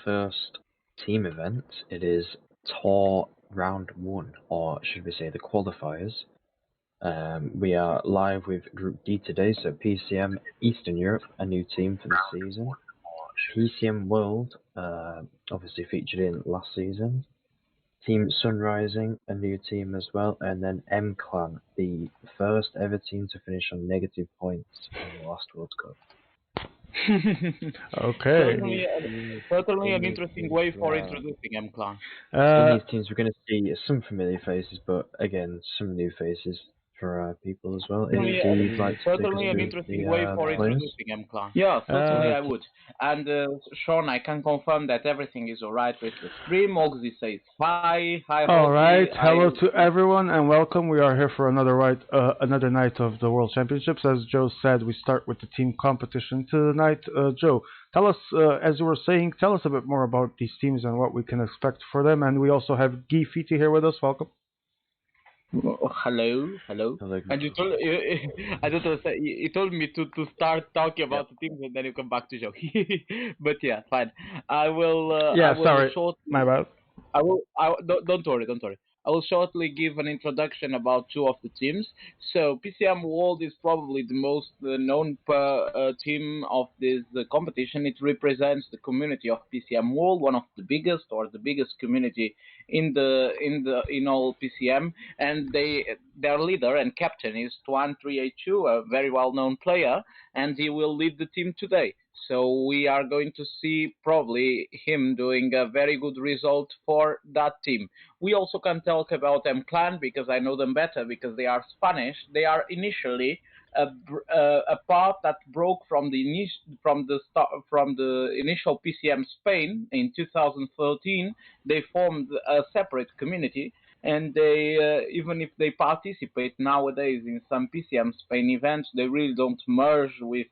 first team event. It is Tour Round 1, or should we say the qualifiers. We are live with Group D today, so PCM Eastern Europe, a new team for the season. PCM World, obviously featured in last season. Team Sunrising, a new team as well, and then M Clan, the first ever team to finish on negative points in the last World Cup. Okay. Certainly an interesting way for introducing M Clan. In these teams, we're going to see some familiar faces, but again, some new faces for people as well. Certainly an interesting way for introducing M Clan. Yeah, certainly I would. And Sean, I can confirm that everything is alright with the stream. Oxy says hi. All right. Hello to everyone and welcome. We are here for another night of the World Championships. As Joe said, we start with the team competition tonight. Joe, tell us, as you were saying, tell us a bit more about these teams and what we can expect for them. And we also have Guy Fiti here with us. Welcome. Hello. And you told I don't know. You told me to start talking about the teams and then you come back to Joe. But yeah, fine. I will. Sorry. My bad. Don't worry. I will shortly give an introduction about two of the teams. So PCM World is probably the most known team of this competition. It represents the community of PCM World, one of the biggest or the biggest community in all PCM. And their leader and captain is Tuan382, a very well-known player, and he will lead the team today. So we are going to see probably him doing a very good result for that team. We also can talk about M Clan because I know them better because they are Spanish. They are initially a part that broke from the initial PCM Spain in 2013. They formed a separate community. And they, even if they participate nowadays in some PCM Spain events, they really don't merge with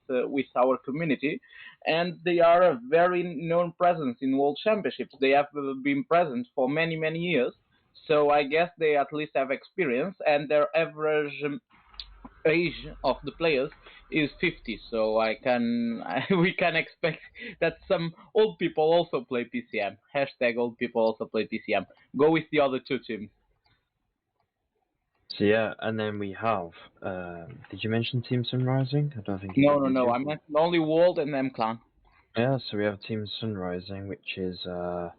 our community. And they are a very known presence in World Championships. They have been present for many, many years. So I guess they at least have experience. And their average age of the players is 50. So we can expect that some old people also play PCM. Hashtag old people also play PCM. Go with the other two teams. So yeah, and then we have. Did you mention Team Sunrising? I don't think. No. I meant only World and M Clan. Yeah, so we have Team Sunrising, which is I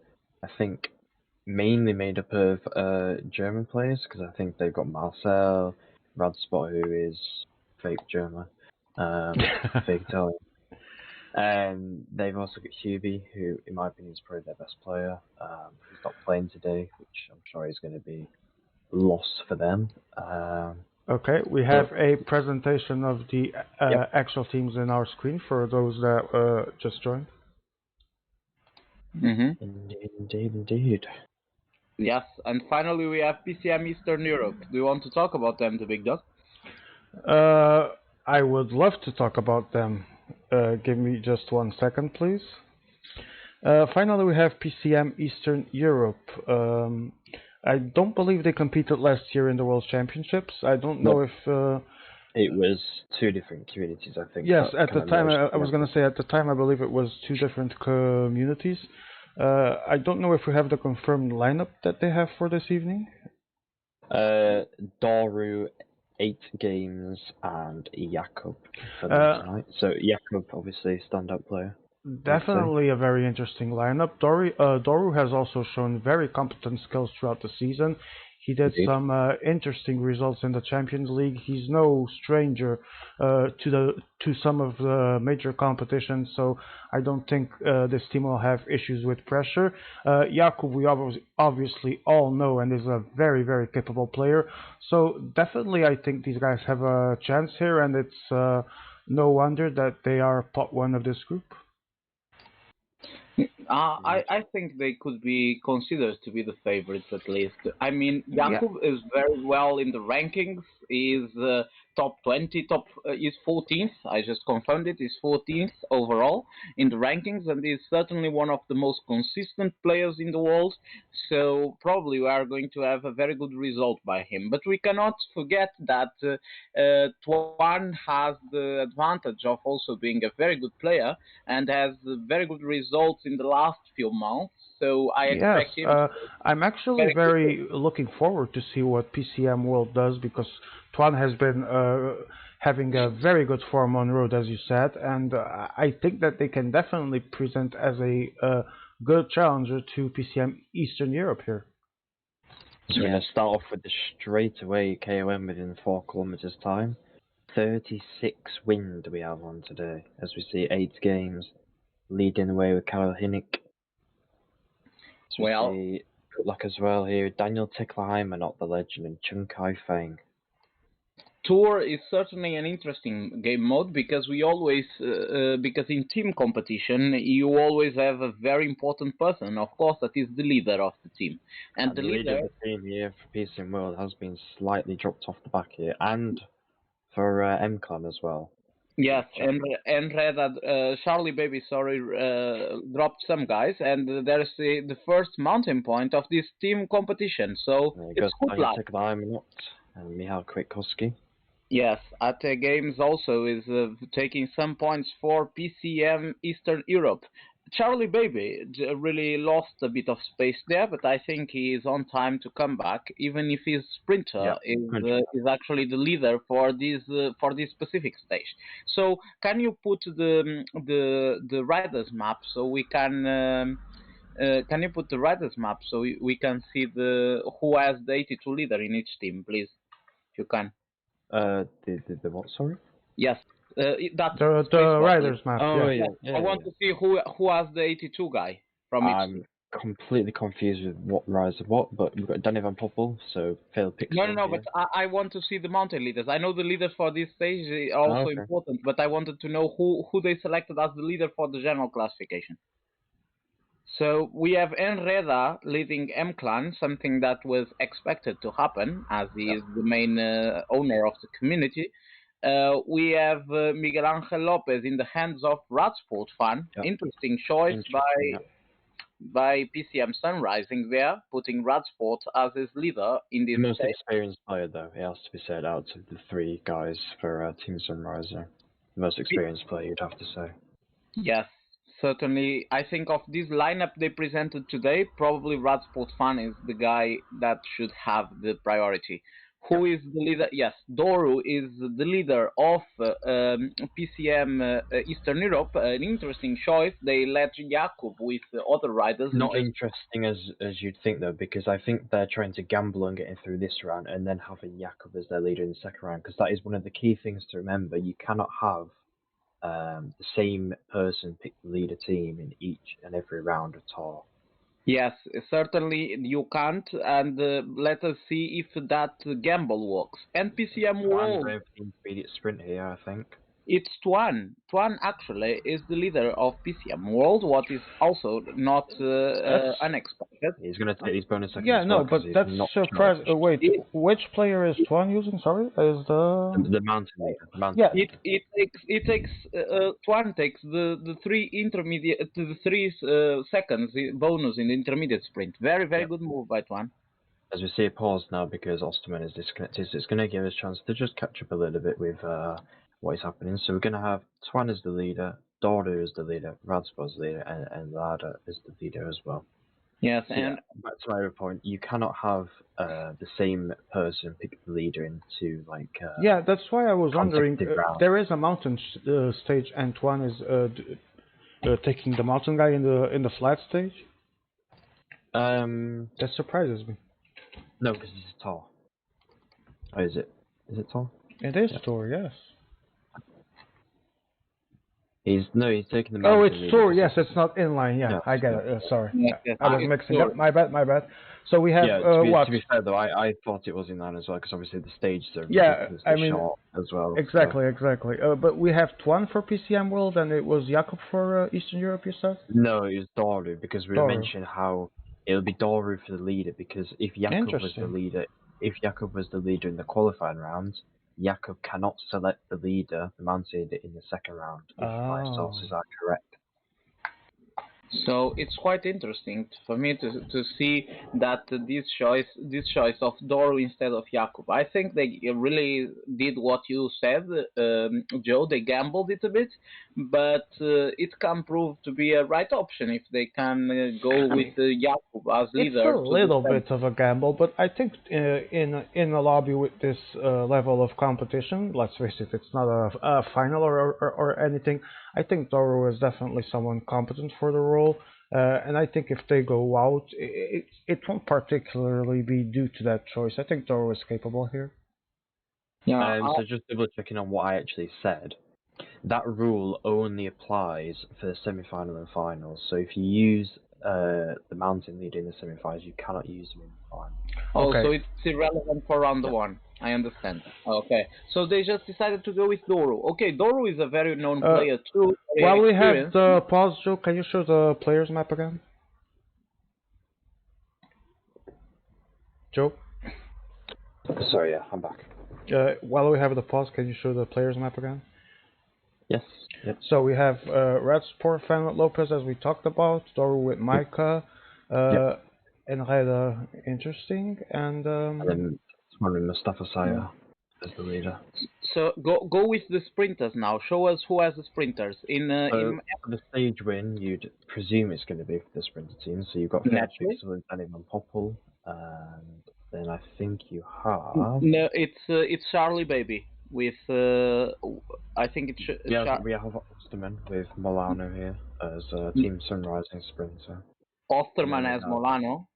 think mainly made up of German players because I think they've got Marcel, Radspot, who is fake German, fake Italian. And they've also got Hubie, who, in my opinion, is probably their best player. He's not playing today, which I'm sure is going to be loss for them. Okay, we have a presentation of the actual teams in our screen for those that just joined. Indeed. Yes, and finally we have PCM Eastern Europe. Do you want to talk about them, the big dog? I would love to talk about them. Give me just 1 second, please. Finally, we have PCM Eastern Europe. I don't believe they competed last year in the World Championships. I don't know if... It was two different communities, I think. Yes, at the time, I was going to say, at the time, I believe it was two different communities. I don't know if we have the confirmed lineup that they have for this evening. Doru, 8 games, and Jakub for tonight. So Jakub, obviously, standout player. Definitely a very interesting lineup. Doru has also shown very competent skills throughout the season. He did some interesting results in the Champions League. He's no stranger to some of the major competitions, so I don't think this team will have issues with pressure. Jakub, we obviously all know, and is a very, very capable player. So definitely, I think these guys have a chance here, and it's no wonder that they are pot one of this group. I think they could be considered to be the favorites at least. I mean, Jakub is very well in the rankings. He's top 20, is 14th. I just confirmed it. He's 14th overall in the rankings, and he's certainly one of the most consistent players in the world. So probably we are going to have a very good result by him. But we cannot forget that Tuan has the advantage of also being a very good player and has very good results in the last few months. So I Yes, expect him to I'm actually very good. very looking forward to see what PCM World does because Tuan has been having a very good form on road, as you said, and I think that they can definitely present as a good challenger to PCM Eastern Europe here. So we're going to start off with the straightaway KOM within 4 kilometers time. 36 wind we have on today, as we see 8 games, leading the way with Karel Hinnick. As we see good luck as well here, Daniel Ticklerheimer, not the legend, and Chung Kai Feng. Tour is certainly an interesting game mode because we always, because in team competition, you always have a very important person, of course, that is the leader of the team. And the leader of the team here for PCM World has been slightly dropped off the back here, and for MClan as well. Yes, and Charlie Baby, dropped some guys, and there's the first mountain point of this team competition. So it's good luck. And Michal Kwiatkowski. Yes, at Games also is taking some points for PCM Eastern Europe. Charlie Baby really lost a bit of space there, but I think he is on time to come back, even if his sprinter is actually the leader for this specific stage. So can you put the riders map so we can? Can you put the riders map so we can see who has the 82 leader in each team, please, if you can? The what? Sorry. Yes, that's the riders map. Oh yeah. I want to see who has the 82 guy from each. I'm completely confused with what rides are what, but we've got Danny Van Poppel, so Phil Pixel. No, but I want to see the mountain leaders. I know the leaders for this stage are also important, but I wanted to know who they selected as the leader for the general classification. So we have Enreda leading M-Clan, something that was expected to happen as he is the main owner of the community. We have Miguel Angel Lopez in the hands of Radsport Fan. Interesting choice by PCM Sunrising there, putting Radsport as his leader in this. The most experienced player, though, it has to be said, out of the 3 guys for Team Sunriser. The most experienced player, you'd have to say. Yes. Certainly, I think of this lineup they presented today, probably Radsport Fan is the guy that should have the priority. Who is the leader? Yes, Doru is the leader of PCM Eastern Europe. An interesting choice. They let Jakub with other riders. Not interesting as you'd think, though, because I think they're trying to gamble on getting through this round and then having Jakub as their leader in the second round, because that is one of the key things to remember. You cannot have the same person pick the leader team in each and every round at all. Yes, certainly you can't, and let us see if that gamble works. And PCM World. Intermediate sprint here, I think. It's Tuan. Tuan actually is the leader of PCM World, what is also not unexpected. He's going to take his bonus seconds. Yeah, no, but that's surprising. Wait, which player is Tuan using? Sorry, is the mountain leader. Yeah, Tuan takes the 3 intermediate to the 3 seconds bonus in the intermediate sprint. Very good move by Tuan. As we see a pause now because Osterman is disconnected, so it's going to give us a chance to just catch up a little bit with what is happening. So we're going to have Tuan as the leader, Doru as the leader, Radsport as the leader, and Lada as the leader as well. Yes, so, and back to my other point, you cannot have the same person pick the leader into yeah, that's why I was wondering. There is a mountain stage, and Tuan is taking the mountain guy in the flat stage. That surprises me. No, because he's tall. Oh, is it? Is it tall? It is Tour, yes. He's taking the mountain. Oh, it's Tour, yes, it's not inline, yeah, I get it, sorry. I was mixing up, my bad. So we have, what? To be fair though, I thought it was inline as well, because obviously the stages are short as well. Exactly. But we have Tuan for PCM World, and it was Jakub for Eastern Europe, you said? No, it was Doru, because we mentioned how it'll be Doru for the leader, because if Jakub was the leader if Jakub was the leader in the qualifying round, Jakub cannot select the leader, the mountain leader, in the second round, if my sources are correct. So it's quite interesting for me to see that this choice of Doru instead of Jakub. I think they really did what you said, Joe. They gambled it a bit, but it can prove to be a right option if they can go with Jakub as leader. It's a little bit of a gamble, but I think in a lobby with this level of competition, let's face it, it's not a final or anything. I think Doru is definitely someone competent for the role, and I think if they go out, it won't particularly be due to that choice. I think Doru is capable here. Yeah. So just double checking on what I actually said. That rule only applies for the semi-final and finals. So if you use the mountain leader in the semi-finals, you cannot use them in the final. Oh, Okay. so it's irrelevant for round one. I understand. Okay, so they just decided to go with Doru. Okay, Doru is a very known player too. While we have the pause, Joe, can you show the players map again? Joe? Sorry, yeah, I'm back. While we have the pause, can you show the players map again? Yes. Yep. So we have Red Sport fan with Lopez, as we talked about, Doru with Micah, and Reda, interesting, and then Mustafa Saya as the leader. So go with the sprinters now. Show us who has the sprinters in. For the stage win, you'd presume it's going to be for the sprinter team. So you've got Felix Pixel and Danny Van Poppel, and then I think you have. No, it's Charlie Baby with. I think it's. We have Osterman with Molano here as Team Sunrising sprinter. Osterman as Molano.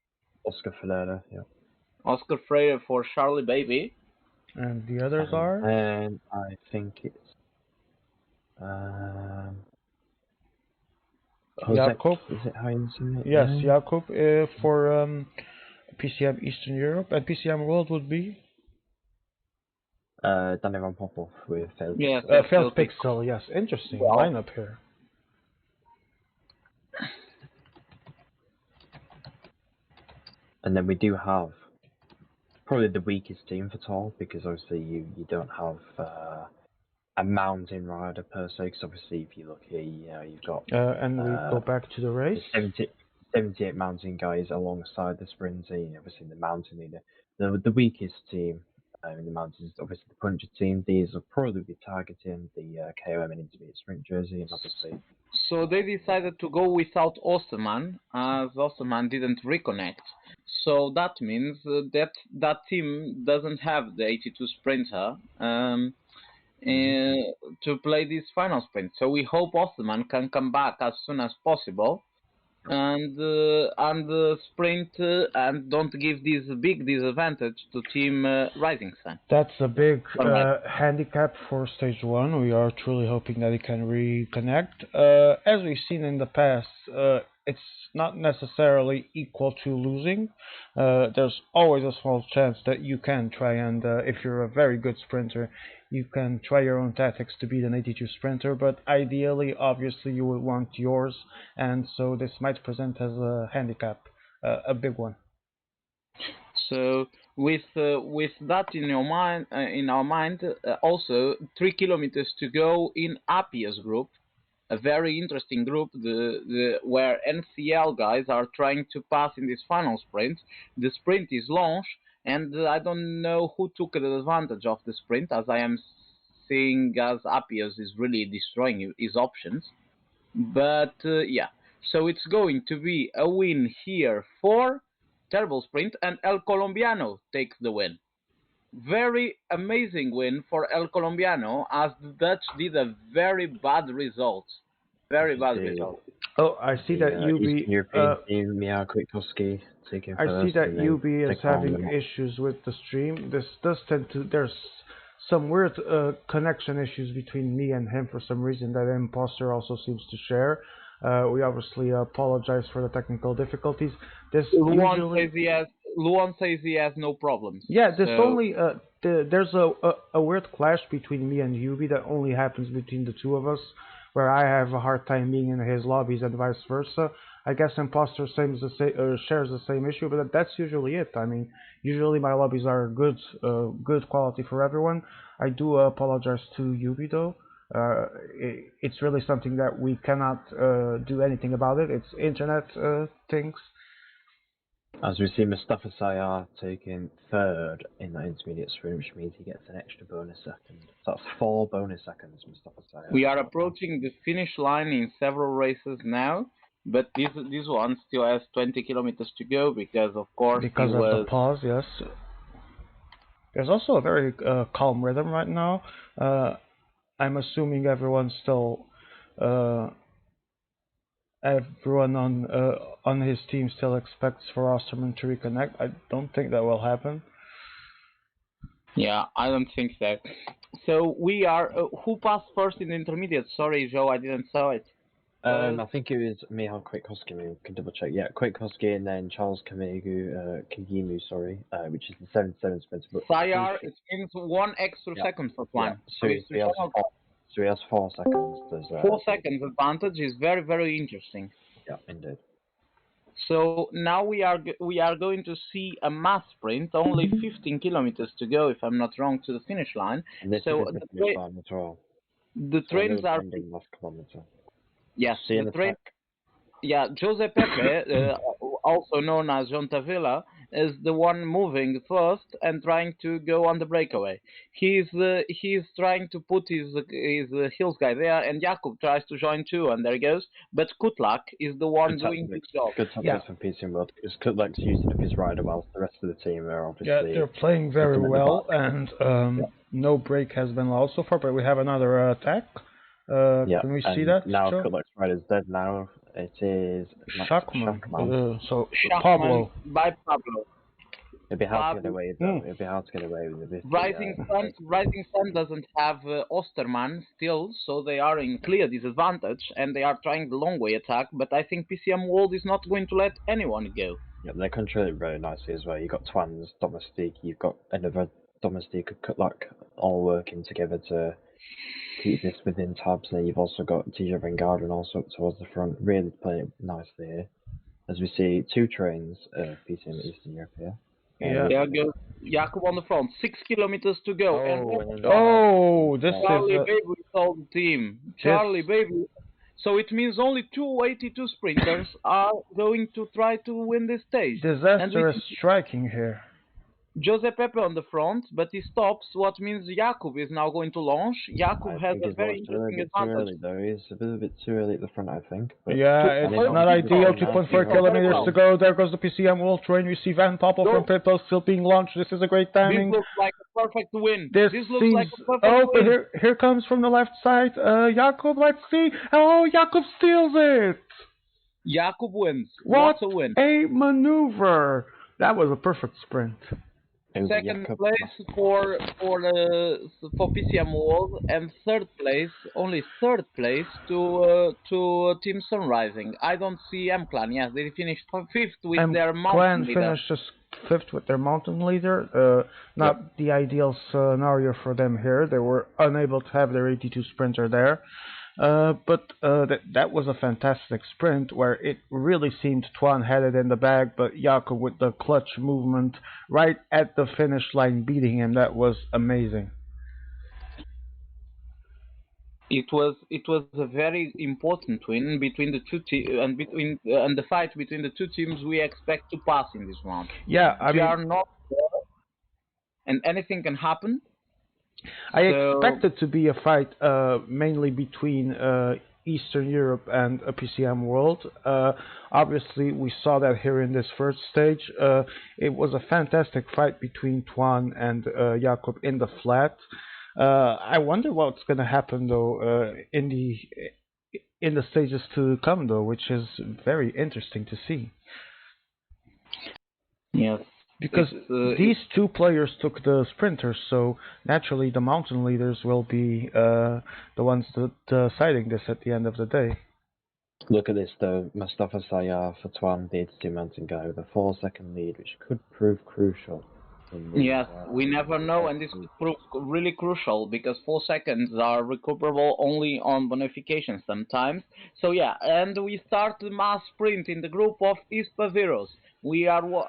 Oscar Ferreira, yeah. Oscar Freire for Charlie Baby. And the others are? And I think it's Jakub. Is it how you say it? Yes, Jakub for PCM Eastern Europe, and PCM World would be? Danny Van Poppel with Felix. Yes, Felix Pixel, yes. Interesting lineup here. And then we do have probably the weakest team for Tall, because obviously you don't have a mountain rider per se, because obviously if you look here, you've got... and we go back to the race. 78 mountain guys alongside the sprinter, obviously the mountain leader. The weakest team in the mountains is obviously the puncher team. These will probably be targeting the KOM and intermediate sprint jersey, and obviously... So they decided to go without Osterman, as Osterman didn't reconnect. So that means that team doesn't have the 82 sprinter to play this final sprint. So we hope Osterman can come back as soon as possible and sprint and don't give this big disadvantage to Team Rising Sun. That's a big handicap for stage one. We are truly hoping that he can reconnect. As we've seen in the past, it's not necessarily equal to losing. There's always a small chance that you can try and, if you're a very good sprinter, you can try your own tactics to beat an 82 sprinter, but ideally, obviously, you would want yours, and so this might present as a handicap, a big one. So with that in our mind, also 3 kilometers to go in Appia's group, a very interesting group, where NCL guys are trying to pass in this final sprint. The sprint is launched, and I don't know who took advantage of the sprint, as I am seeing as Appia's is really destroying his options. But yeah, so it's going to be a win here for Terrible Sprint, and El Colombiano takes the win. Very amazing win for El Colombiano, as the Dutch did a very bad result. Very bad result. Oh, I see that UB... European team, Kwiatkowski taking first. I see that UB is having issues with the stream. This does tend to... There's some weird connection issues between me and him for some reason that Imposter also seems to share. We obviously apologize for the technical difficulties. Luan says he has no problems. Yeah, there's a weird clash between me and Yubi that only happens between the two of us, where I have a hard time being in his lobbies and vice versa. I guess Imposter shares the same issue, but that's usually it. I mean, usually my lobbies are good quality for everyone. I do apologize to Yubi though. It's really something that we cannot do anything about it. It's internet things. As we see Mustafa Sayar taking third in that intermediate sprint, which means he gets an extra bonus second. So that's 4 bonus seconds, Mustafa Sayar. We are approaching the finish line in several races now, but this one still has 20 kilometers to go because, of course, Because of the pause, yes. There's also a very calm rhythm right now. I'm assuming everyone still, everyone on his team still expects for Osterman to reconnect. I don't think that will happen. Yeah, I don't think so. So we are. Who passed first in the intermediate? Sorry, Joe, I didn't saw it. I think it was Michal Kwiatkowski. We can double check. Yeah, Kwiatkowski and then Charles Kagimu, sorry, which is the 77 sprinter. But Sayar, it means 1 extra second for Plan. Yeah. So he has 4 seconds. There's 4 seconds advantage is very, very interesting. Yeah, indeed. So now we are going to see a mass sprint, only 15 kilometers to go, if I'm not wrong, to the finish line. And this so is the finish line as well. The trains are. Last kilometer. Yes, the train. Yeah, Jose Pepe, also known as John Tavilla, is the one moving first and trying to go on the breakaway. He's trying to put his hills guy there, and Jakub tries to join too, and there he goes. But Kutlak is the one doing his job. Good tactics from PCM World, because Kutlak's using up his rider while the rest of the team are obviously... Yeah, they're playing very well, and no break has been allowed so far, but we have another attack. Can we see that? Now Kutlak's rider's dead now. It is Shachman. So Shachman Pablo. By Pablo. It'd be hard to get away though. It'd be hard to get away with it. Rising Sun doesn't have Osterman still, so they are in clear disadvantage, and they are trying the long way attack. But I think PCM World is not going to let anyone go. Yeah, they control it very nicely as well. You've got Twan's Domestique, you've got another Domestique of Kutlak, all working together to keep this within tabs. Then you've also got TJ Vanguard also up towards the front, really playing it nicely here. As we see 2 trains, PCM Eastern Europe here. There goes Jakub on the front. 6 kilometers to go. This Charlie is Baby told the team. Charlie Baby. So it means only 282 sprinters are going to try to win this stage. Disastrous striking here. Jose Pepe on the front, but he stops, what means Jakub is now going to launch. Jakub has a very interesting advantage. He's a little bit too early at the front, I think. But yeah, it's not ideal. 2.4 kilometers to go. There goes the PCM World Train. We see Van Poppel from Pippo still being launched. This is a great timing. This looks like a perfect win. This looks like a perfect win. But here comes from the left side, Jakub. Let's see. Oh, Jakub steals it. Jakub wins. What a win. A maneuver. That was a perfect sprint. Second place for PCM World, and only third place to Team Sunrising. I don't see M-Clan. Yes, they finished 5th with their mountain leader. Clan finished 5th with their mountain leader. Not the ideal scenario for them here. They were unable to have their 82 sprinter there. But that was a fantastic sprint where it really seemed Twan had it in the bag, but Jakub with the clutch movement right at the finish line beating him. That was amazing. It was a very important win between the two teams, and the fight between the two teams we expect to pass in this round. Yeah, we are not there, and anything can happen. I expect it to be a fight mainly between Eastern Europe and PCM World. Obviously, we saw that here in this first stage. It was a fantastic fight between Twan and Jakub in the flat. I wonder what's going to happen though in the stages to come though, which is very interesting to see. Yes. Because these 2 players took the sprinters, so naturally the mountain leaders will be the ones deciding this at the end of the day. Look at this though, Mustafa Sayar for Twan, the 82 mountain guy with a 4-second lead, which could prove crucial. Yes, we never know, and this proves really crucial because 4 seconds are recoverable only on bonification sometimes. So yeah, and we start the mass sprint in the group of Ispaviros.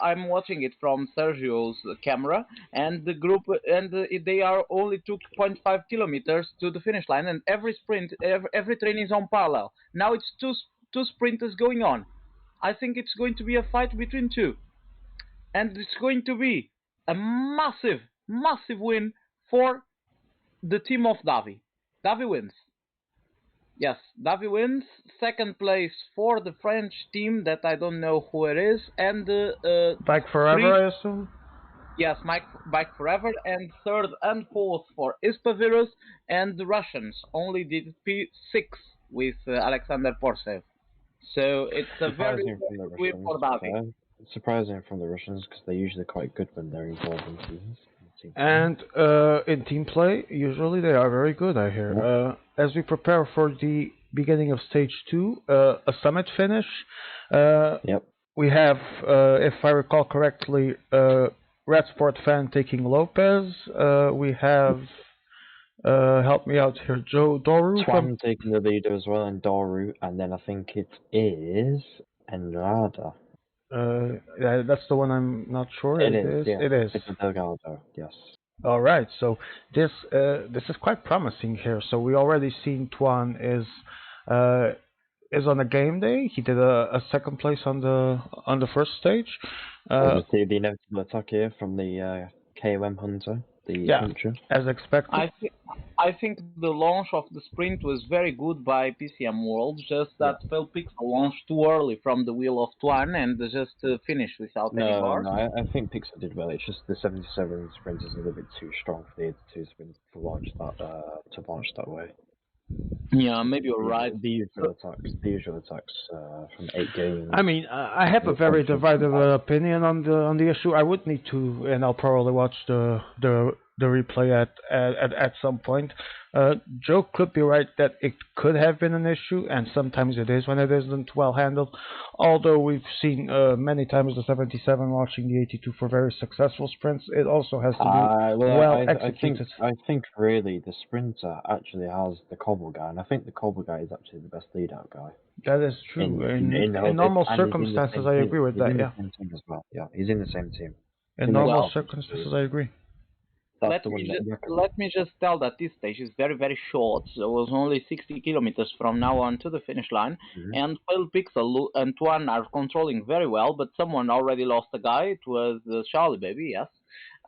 I'm watching it from Sergio's camera, and the group and they are only 2.5 kilometers to the finish line, and every sprint, every train is on parallel. Now it's two sprinters going on. I think it's going to be a fight between two, and it's going to be a massive, massive win for the team of Davi. Davi wins. Yes, Davi wins. Second place for the French team that I don't know who it is, and Bike Forever, I assume. Yes, Bike Forever, and third and fourth for Ispavirus, and the Russians only did P6 with Alexander Porsev. So it's a very good win for Davi. Surprising from the Russians because they're usually quite good when they're involved in teams. And in team play, usually they are very good, I hear. As we prepare for the beginning of stage 2, a summit finish, we have, if I recall correctly, Red Sport Fan taking Lopez. We have, help me out here, Joe Doru. Twan taking the leader as well, and Doru, and then I think it is Enrada. That's the one I'm not sure. It is. Yeah. It is. It's Delgado. Yes. All right. So this is quite promising here. So we already seen Tuan is on a game day. He did a second place on the first stage. Obviously, the inevitable attack here from the KOM Hunter. Hunter. As expected. I think the launch of the sprint was very good by PCM World, just that Failed Pixel launched too early from the wheel of Tuan and just finished without any bars. No, I think Pixel did well. It's just the 77 sprint is a little bit too strong for the 82 sprint to launch that way. Yeah, maybe you're right. The usual attacks from 8 games. I mean, I have a very divided opinion on the issue. I would need to, and I'll probably watch the replay at some point. Joe could be right that it could have been an issue, and sometimes it is when it isn't well handled. Although we've seen many times the 77 launching the 82 for very successful sprints, it also has to be executed. I think really the sprinter actually has the cobble guy, and I think the cobble guy is actually the best lead-out guy. That is true. In normal circumstances, I agree with that. Yeah. Yeah, he's in the same team. In normal circumstances, I agree. Let me just tell that this stage is very, very short. So it was only 60 kilometers from now on to the finish line. And Failed Pixel and Tuan are controlling very well, but someone already lost a guy. It was Charlie Baby, yes.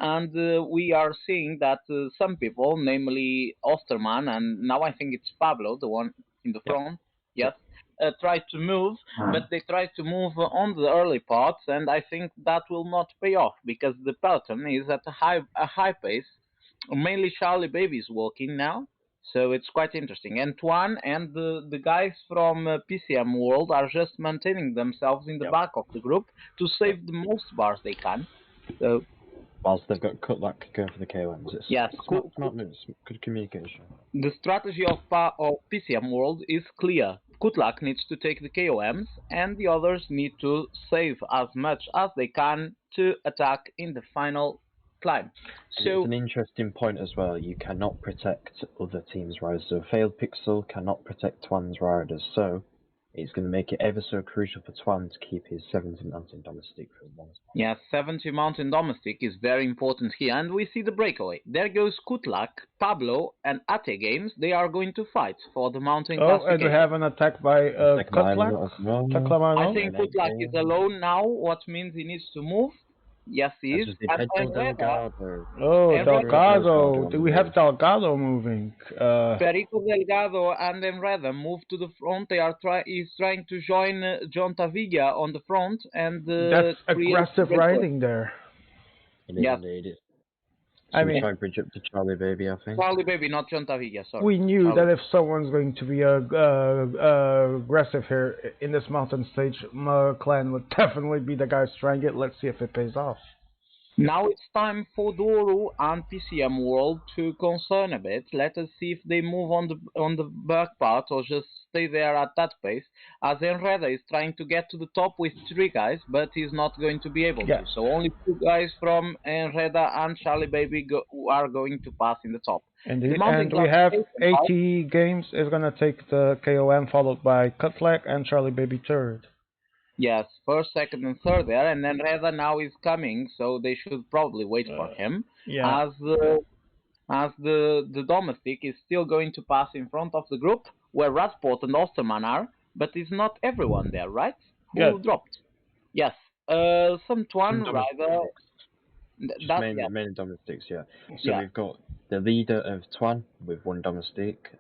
And we are seeing that some people, namely Osterman, and now I think it's Pablo, the one in the front, yes, try to move, but they try to move on the early parts, and I think that will not pay off because the peloton is at a high pace. Mainly Charlie Baby is walking now, so it's quite interesting. And Tuan and the guys from PCM World are just maintaining themselves in the back of the group to save the most bars they can. So. Whilst they've got Kutlak going for the KOMs. Yes, smart moves, good communication. The strategy of PCM World is clear. Kutlak needs to take the KOMs, and the others need to save as much as they can to attack in the final climb. So it's an interesting point as well. You cannot protect other teams' riders. So Failed Pixel cannot protect Twan's riders. So it's going to make it ever so crucial for Twan to keep his 70 mountain domestic for one. Yeah, 70 mountain domestic is very important here, and we see the breakaway. There goes Kutlak, Pablo, and Ate Games. They are going to fight for the mountain classification. And we have an attack by Kutlak. I think Kutlak is alone now, what means he needs to move. Yes, he is. Delgado. Delgado. We have Delgado moving. Perico Delgado and Enreda move to the front. He's trying to join John Taviga on the front, and that's aggressive riding there. Yes. I mean, try to bridge up to Charlie Baby, I think. Charlie Baby, not John Taviga, sorry. We knew that if someone's going to be aggressive here in this mountain stage, Clan would definitely be the guys trying it. Let's see if it pays off. Now it's time for Doru and PCM World to concern a bit. Let us see if they move on the back part or just stay there at that pace. As Enreda is trying to get to the top with 3 guys, but he's not going to be able to. So only 2 guys from Enreda and Charlie Baby are going to pass in the top. Indeed, and we have 80 games is gonna take the KOM, followed by Cutflag and Charlie Baby third. Yes, first, second, and third there, and then Reda now is coming, so they should probably wait for him. Yeah. As the domestic is still going to pass in front of the group where Radsport and Osterman are, but it's not everyone there, right? Who dropped? Yes, some Tuan rider. Mainly domestics, yeah. So we've got the leader of Tuan with 1 domestic,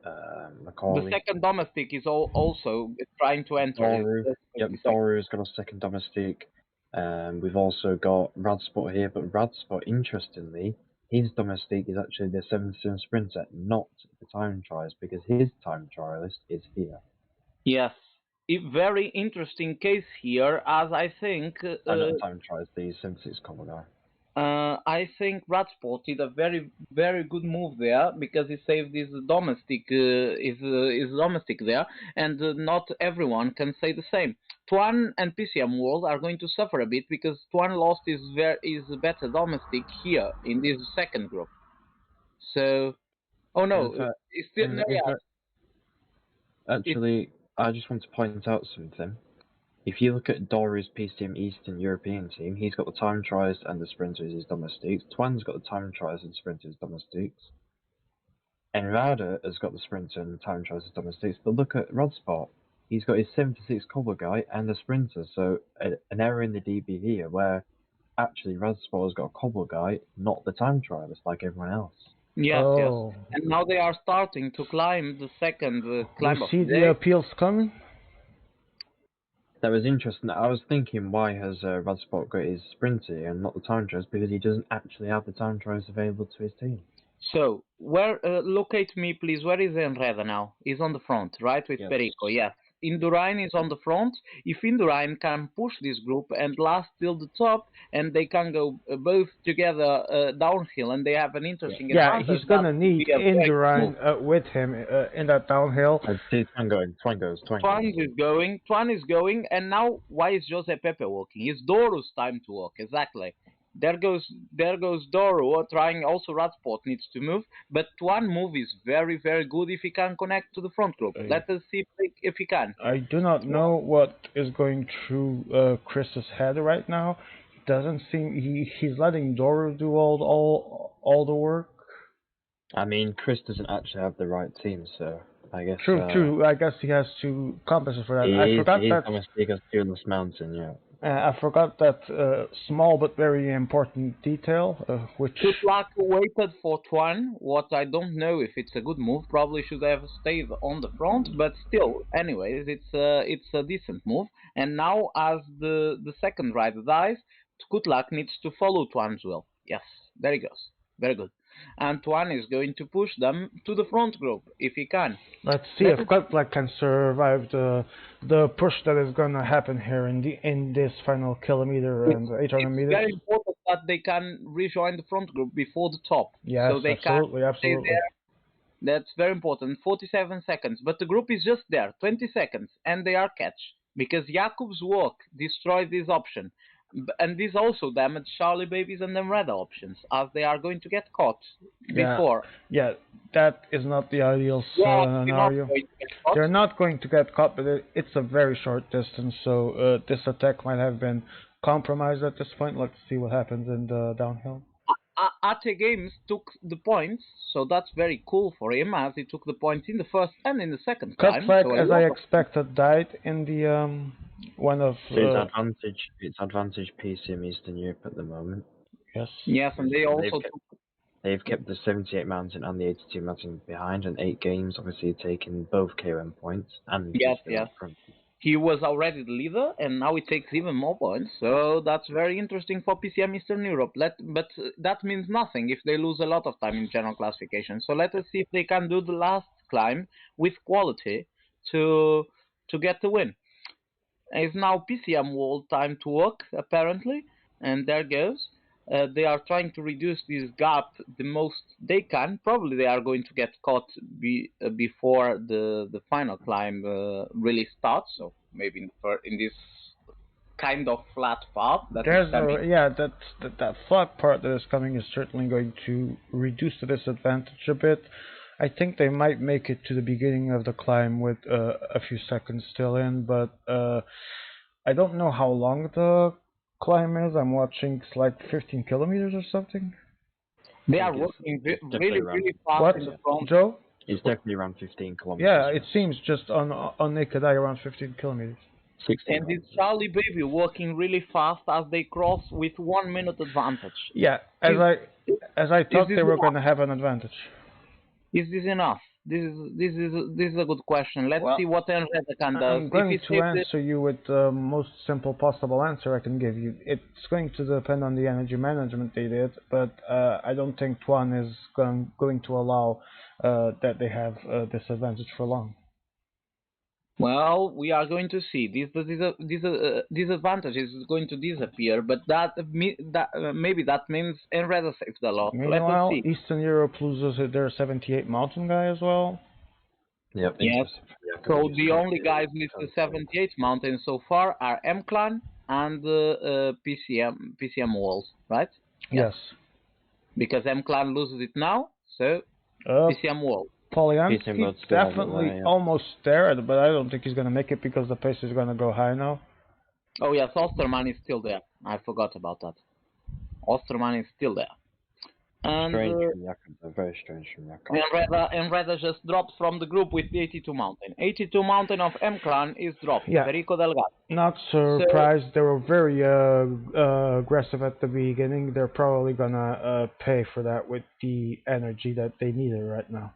Macaulay. The second domestic is also trying to enter. Doru. Yep, Doru's got a second domestic. We've also got Radsport here, but Radsport, interestingly, his domestic is actually the 7th sprinter, not the time trials, because his time trialist is here. Yes. A very interesting case here, as I think... not time trials, the 76 cover guy. I think Radsport did a very, very good move there because he saved his domestic, his domestic there, and not everyone can say the same. Tuan and PCM World are going to suffer a bit because Tuan lost his better domestic here in this second group. So, oh no, it's still Actually, I just want to point out something. If you look at Doru's PCM Eastern European team, he's got the time trials and the sprinters as domestics. Twan's got the time trials and sprinters as domestics. Enrada has got the sprinter and the time trials as domestics. But look at Rodsport. He's got his 76 cover guy and the sprinter. So an error in the DB here where actually Rodsport has got a cobble guy, not the time trialist like everyone else. Yes, yes. And now they are starting to climb the second climb of the day. See the appeals coming? That was interesting. I was thinking, why has Radsport got his sprinter and not the time trials? Because he doesn't actually have the time trials available to his team. So, locate me, please. Where is Enreda now? He's on the front, right, with Perico, yes. Indurain is on the front. If Indurain can push this group and last till the top, and they can go both together downhill, and they have an interesting advantage. Yeah, he's gonna need Indurain with him in that downhill. I see Twan going. Twan is going, and now why is Jose Pepe walking? It's Doru's time to walk, exactly. There goes Doru trying. Also Radsport needs to move, but Tuan move is very, very good if he can connect to the front group. Let us see if he can. I do not know what is going through Chris's head right now. It doesn't seem he's letting Doru do all the work. I mean, Chris doesn't actually have the right team, so I guess. True. I guess he has to compensate for that. I forgot that. He's a Fearless Mountain, yeah. I forgot that small but very important detail, which... Good luck waited for Tuan. What I don't know if it's a good move. Probably should have stayed on the front, but still, anyways, it's a decent move. And now, as the second rider dies, Good luck needs to follow Tuan as well. Yes, there he goes. Very good. And Tuan is going to push them to the front group if he can. Let's see if Cutflag can survive the push that is going to happen here in this final kilometer and 800 meters. It's very important that they can rejoin the front group before the top. Yes, so they absolutely. Stay there. That's very important. 47 seconds, but the group is just there. 20 seconds, and they are catch because Jakub's walk destroyed this option. And this also damaged Charlie Babies and the Red options, as they are going to get caught before. Yeah, that is not the ideal scenario. They're not going to get caught, but it's a very short distance, so this attack might have been compromised at this point. Let's see what happens in the downhill. Ate Games took the points, so that's very cool for him, as he took the points in the first and in the second time. Cutflag, as I expected, died in the one of... It's advantage PCM Eastern Europe at the moment. Yes, and they've kept the 78 mountain and the 82 mountain behind, and 8 games, obviously taking both KOM points. And yes. He was already the leader, and now he takes even more points. So that's very interesting for PCM Eastern Europe. But that means nothing if they lose a lot of time in general classification. So let us see if they can do the last climb with quality to get the win. It's now PCM World time to work, apparently. And there goes. they are trying to reduce this gap the most they can. Probably they are going to get caught before the final climb really starts. So maybe in this kind of flat path that is coming. That flat part that is coming is certainly going to reduce the disadvantage a bit. I think they might make it to the beginning of the climb with a few seconds still in, but I don't know how long the climb is. I'm watching it's like 15 kilometers or something. They are working really fast What, in the front. Joe? It's definitely around 15 kilometers. Yeah, it seems just on naked eye around 15 kilometers. 16 And this Charlie baby working really fast as they cross with 1 minute advantage. Yeah, as I thought they were going to have an advantage. Is this enough? This is a good question. Let's see what Enreda can do. I'm going to answer you with the most simple possible answer I can give you. It's going to depend on the energy management they did, but I don't think Tuan is going to allow that they have this advantage for long. Well, we are going to see. This advantage is going to disappear, but maybe that means Enreda saves a lot. Meanwhile, Let us see. Eastern Europe loses their 78 mountain guy as well. Yep. Yes. So the only guys with the 78 mountain so far are M-Clan and PCM walls, right? Yes. Because M-Clan loses it now, so PCM wall. Polyansky's definitely almost there, but I don't think he's going to make it because the pace is going to go high now. Oh yes, Osterman is still there. I forgot about that. Osterman is still there. And strange from Jakob, very strange from Jakob. Enreda just drops from the group with the 82 mountain. 82 mountain of M-Clan is dropped. Yeah. Federico Delgado. Not surprised. They were very aggressive at the beginning. They're probably going to pay for that with the energy that they needed right now.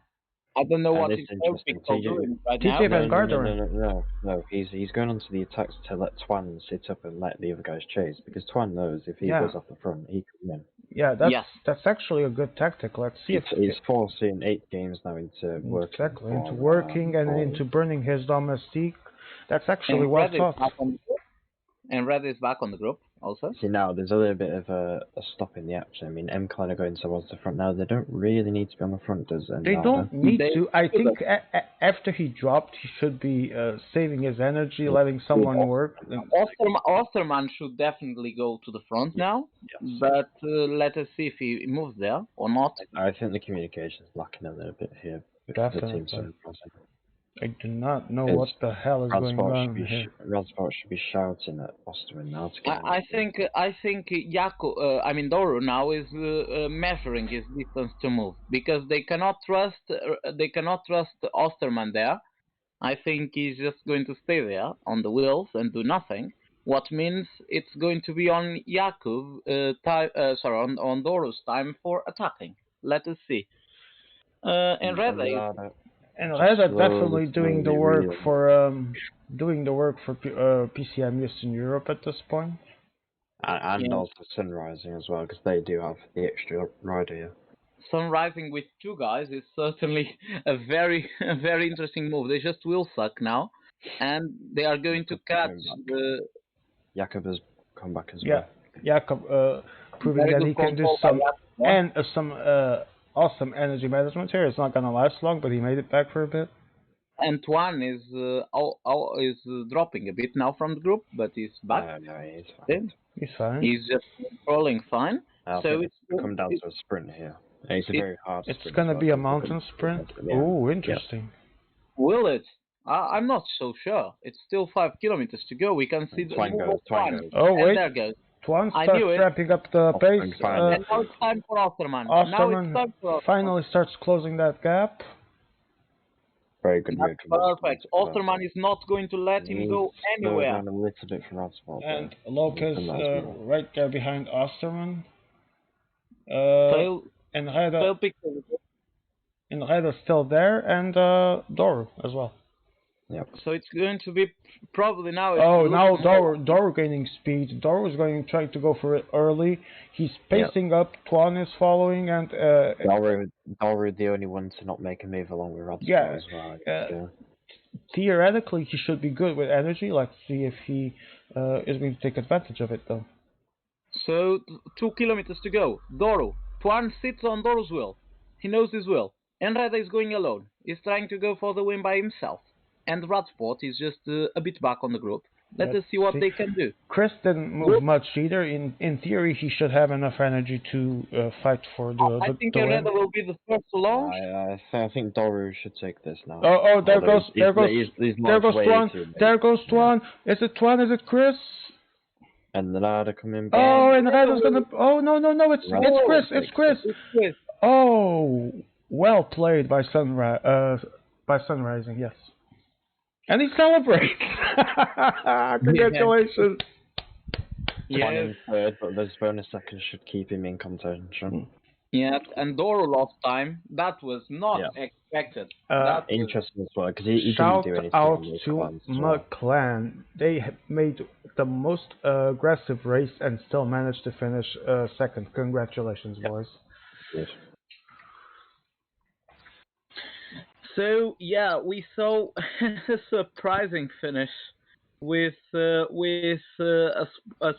I don't know what he's doing right now. TJ Van Garderen. No. He's going on to the attacks to let Twan sit up and let the other guys chase, because Twan knows if he goes off the front, he can win. Yeah, that's actually a good tactic. Let's see he's forcing 8 games now into working. Exactly, into working and into burning his domestique. That's actually well thought. And Red is back on the group also. See, now there's a little bit of a stop in the action. I mean, M-Clan are going towards the front now. They don't really need to be on the front, does they? Don't need to. I think after he dropped, he should be saving his energy, letting someone work. Osterman should definitely go to the front now, but let us see if he moves there or not. I think the communication is lacking a little bit here. Definitely. I do not know what the hell is going on here. Radsport should be shouting at Osterman now to get I think Doru now is measuring his distance to move, because they cannot trust Osterman there. I think he's just going to stay there on the wheels and do nothing. What means it's going to be on Jakub on Doru's time for attacking. Let us see. And Enreda definitely doing the work for PCM Eastern Europe at this point. And also Sunrising as well, because they do have the extra rider here. Sunrising with 2 guys is certainly a very interesting move. They just will suck now, and they are going to catch the. Jakob has come back as well. Jakob proving that he can do some awesome energy management here. It's not going to last long, but he made it back for a bit. Antoine is dropping a bit now from the group, but he's back. No, he's fine. He's just rolling fine. So it's come down to a sprint here. And it's a very hard sprint. It's going to be a mountain sprint. Oh, interesting. Will it? I'm not so sure. It's still 5 kilometers to go. We can see the Twan goes. Oh, wait. There goes. Twan starts ramping up the pace. And now it's time for Osterman. Finally starts closing that gap. Very good move. Perfect. Osterman is not going to let him go anywhere. A little bit from Radsport. And Lopez right there behind Osterman. And Heida's still there, and Doru as well. Yep. So it's going to be probably now. Now Doru gaining speed. Doru is going to try to go for it early. He's pacing up. Twan is following, and Doru the only one to not make a move along with Radsport as well. Theoretically, he should be good with energy. Let's see if he is going to take advantage of it, though. So 2 kilometers to go. Doru. Tuan sits on Doru's wheel. He knows his wheel. Enreda is going alone. He's trying to go for the win by himself. And Radsport is just a bit back on the group. Let us see what they can do. Chris didn't move much either. In theory, he should have enough energy to fight for the I think win. Enreda will be the first to launch. I think Doru should take this now. Oh, there goes Tuan. There goes Tuan. Is it Tuan? Is it Chris? And the Nada coming back. Oh, and Reda's gonna. Oh no, it's Chris. It's Chris. Oh, well played by Sunrising. Yes. And he celebrates. Congratulations. Yes. Third, but those bonus seconds should keep him in contention. Yes, and Doru lost time. That was not expected. Interesting as well, because he shout didn't do anything. Out to McLaren. They made the most aggressive race and still managed to finish second. Congratulations, boys. Yes. So yeah, we saw a surprising finish with a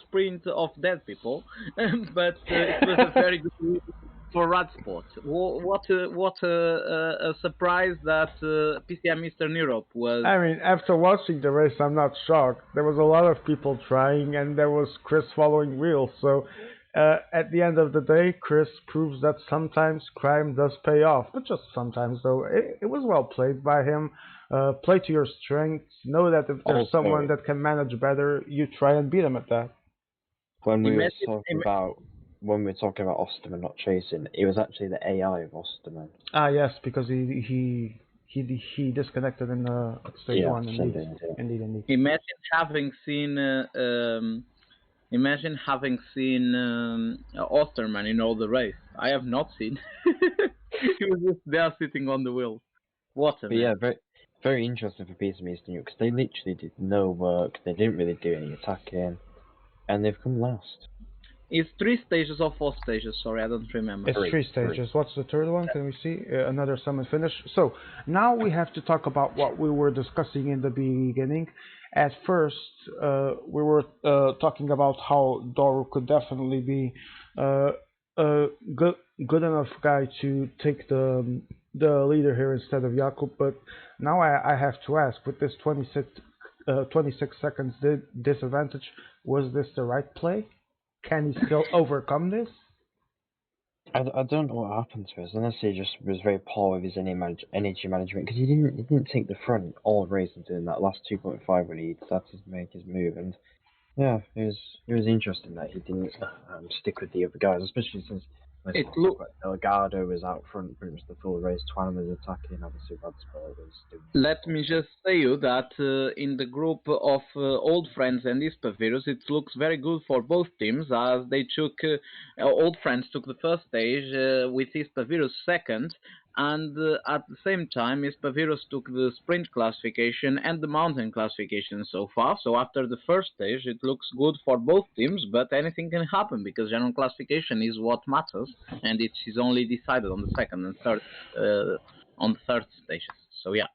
sprint of dead people, but it was a very good week for Radsport. What a surprise that PCM Eastern Europe was. I mean, after watching the race, I'm not shocked. There was a lot of people trying, and there was Chris following wheels. So at the end of the day, Chris proves that sometimes crime does pay off, but just sometimes. Though it was well played by him. Play to your strengths. Know that if there's someone that can manage better, you try and beat him at that. When we were talking about Osterman not chasing, it was actually the AI of Osterman. Ah, yes, because he disconnected in stage one. Indeed. Imagine having seen Osterman in all the race. I have not seen. He was just there sitting on the wheel. What a man. Yeah, very interesting for PCM Eastern Europe, because they literally did no work. They didn't really do any attacking, and they've come last. It's 3 stages or 4 stages? Sorry, I don't remember. It's 3 stages. What's the third one? Can we see? Another summit finish. So now we have to talk about what we were discussing in the beginning. At first, we were talking about how Doru could definitely be a good enough guy to take the leader here instead of Jakub. But now I have to ask, with this 26 seconds disadvantage, was this the right play? Can he still overcome this? I don't know what happened to us, unless he just was very poor with his energy management, because he didn't take the front all race until that last 2.5 when he started to make his move. And yeah, it was interesting that he didn't stick with the other guys, especially since Delgado was out front pretty much the full race. Twan was attacking, obviously Radsport was doing. Let me just say you that in the group of Old Friends and Ispavirus, it looks very good for both teams, as they took Old Friends took the first stage with Ispavirus second, and at the same time Ispavirus took the sprint classification and the mountain classification so far. So after the first stage, it looks good for both teams, but anything can happen because general classification is what matters, and it is only decided on the second and third stages. So yeah.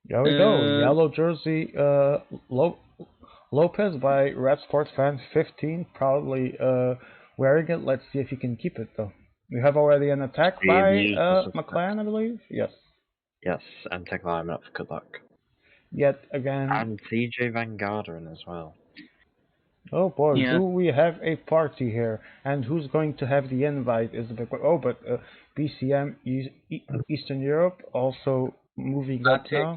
There we go. Yellow jersey Lopez by Red Sport Fan 15, proudly wearing it. Let's see if he can keep it though. We have already an attack by McLaren, I believe. Yes. Yes, and Tech Lyman up for good luck. Yet again. And CJ Van Garderen as well. Oh boy, do we have a party here? And who's going to have the invite is the big one. Oh, but PCM Eastern Europe also moving up now.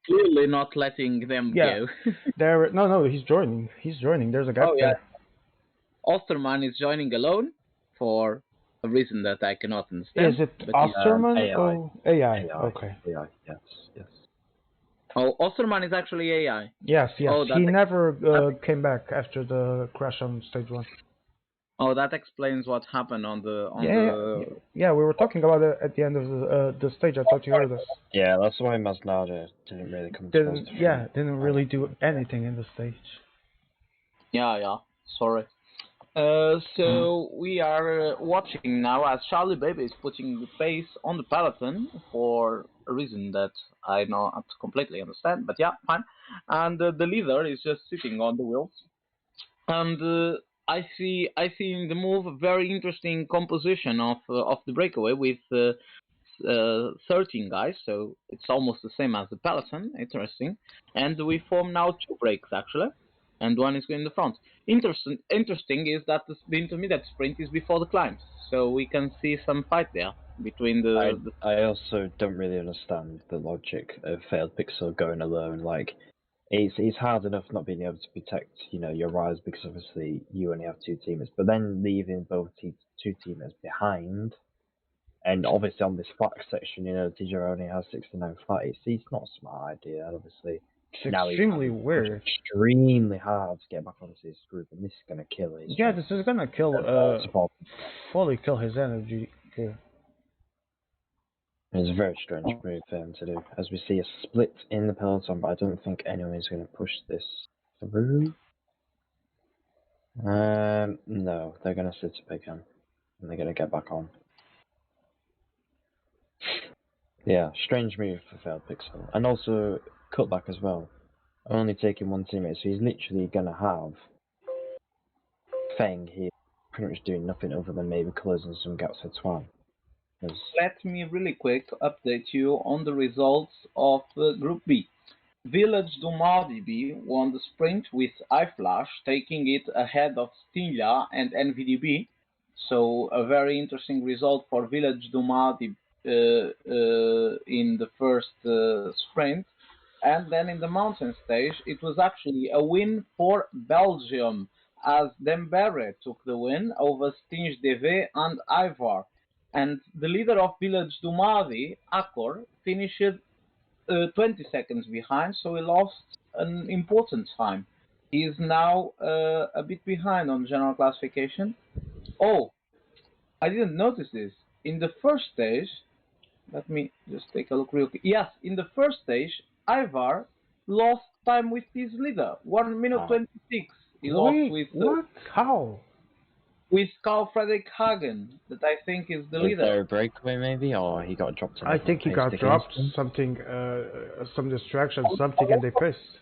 Clearly not letting them go. No, he's joining. There's a gap there. Osterman is joining alone for a reason that I cannot understand. Is it Osterman or AI? Okay. AI, yes. Oh, Osterman is actually AI. Yes. Oh, he never came back after the crash on stage 1. Oh, that explains what happened on the. Yeah, we were talking about it at the end of the stage. I thought you heard us. Yeah, that's why Masnada didn't really come. Didn't really do anything in the stage. Yeah. Sorry. So we are watching now as Charlie Baby is putting the pace on the peloton for a reason that I not completely understand, but yeah, fine. And the leader is just sitting on the wheels. And I see in the move a very interesting composition of the breakaway with 13 guys, so it's almost the same as the peloton. Interesting, and we form now two breaks actually, and one is going in the front. Interesting is that the intermediate sprint is before the climbs, so we can see some fight there between the. I also don't really understand the logic of Failed Pixel going alone. Like, it's hard enough not being able to protect, your rise because obviously you only have two teamers, but then leaving both two teamers behind, and obviously on this flat section, Dijon only has 69 flat. It's not a smart idea, obviously. It's Now extremely weird. extremely hard to get back onto this group, and this is gonna kill his. Yeah, this is gonna fully kill his energy here. It's a very strange move for him to do, as we see a split in the peloton, but I don't think anyone is going to push this through. No, they're going to sit up again, and they're going to get back on. Yeah, strange move for Failed Pixel, and also cutback as well. Only taking one teammate, so he's literally going to have Feng here, pretty much doing nothing other than maybe closing some gaps for Twan. Let me really quick update you on the results of Group B. Village du Mardi won the sprint with iFlash, taking it ahead of Stila and NVDB. So a very interesting result for Village du Mardi in the first sprint. And then in the mountain stage, it was actually a win for Belgium, as Dembere took the win over Stinge DV and Ivar. And the leader of Village du Mardi, Akor, finished 20 seconds behind, so he lost an important time. He is now a bit behind on general classification. Oh, I didn't notice this. In the first stage, let me just take a look real quick. Yes, in the first stage, Ivar lost time with his leader, 1 minute 26. He lost with what? How? With Carl Frederick Hagen, that I think is the leader. Was there a breakaway maybe, or he got dropped? I think he got dropped. Something, some distraction, something, and they pissed.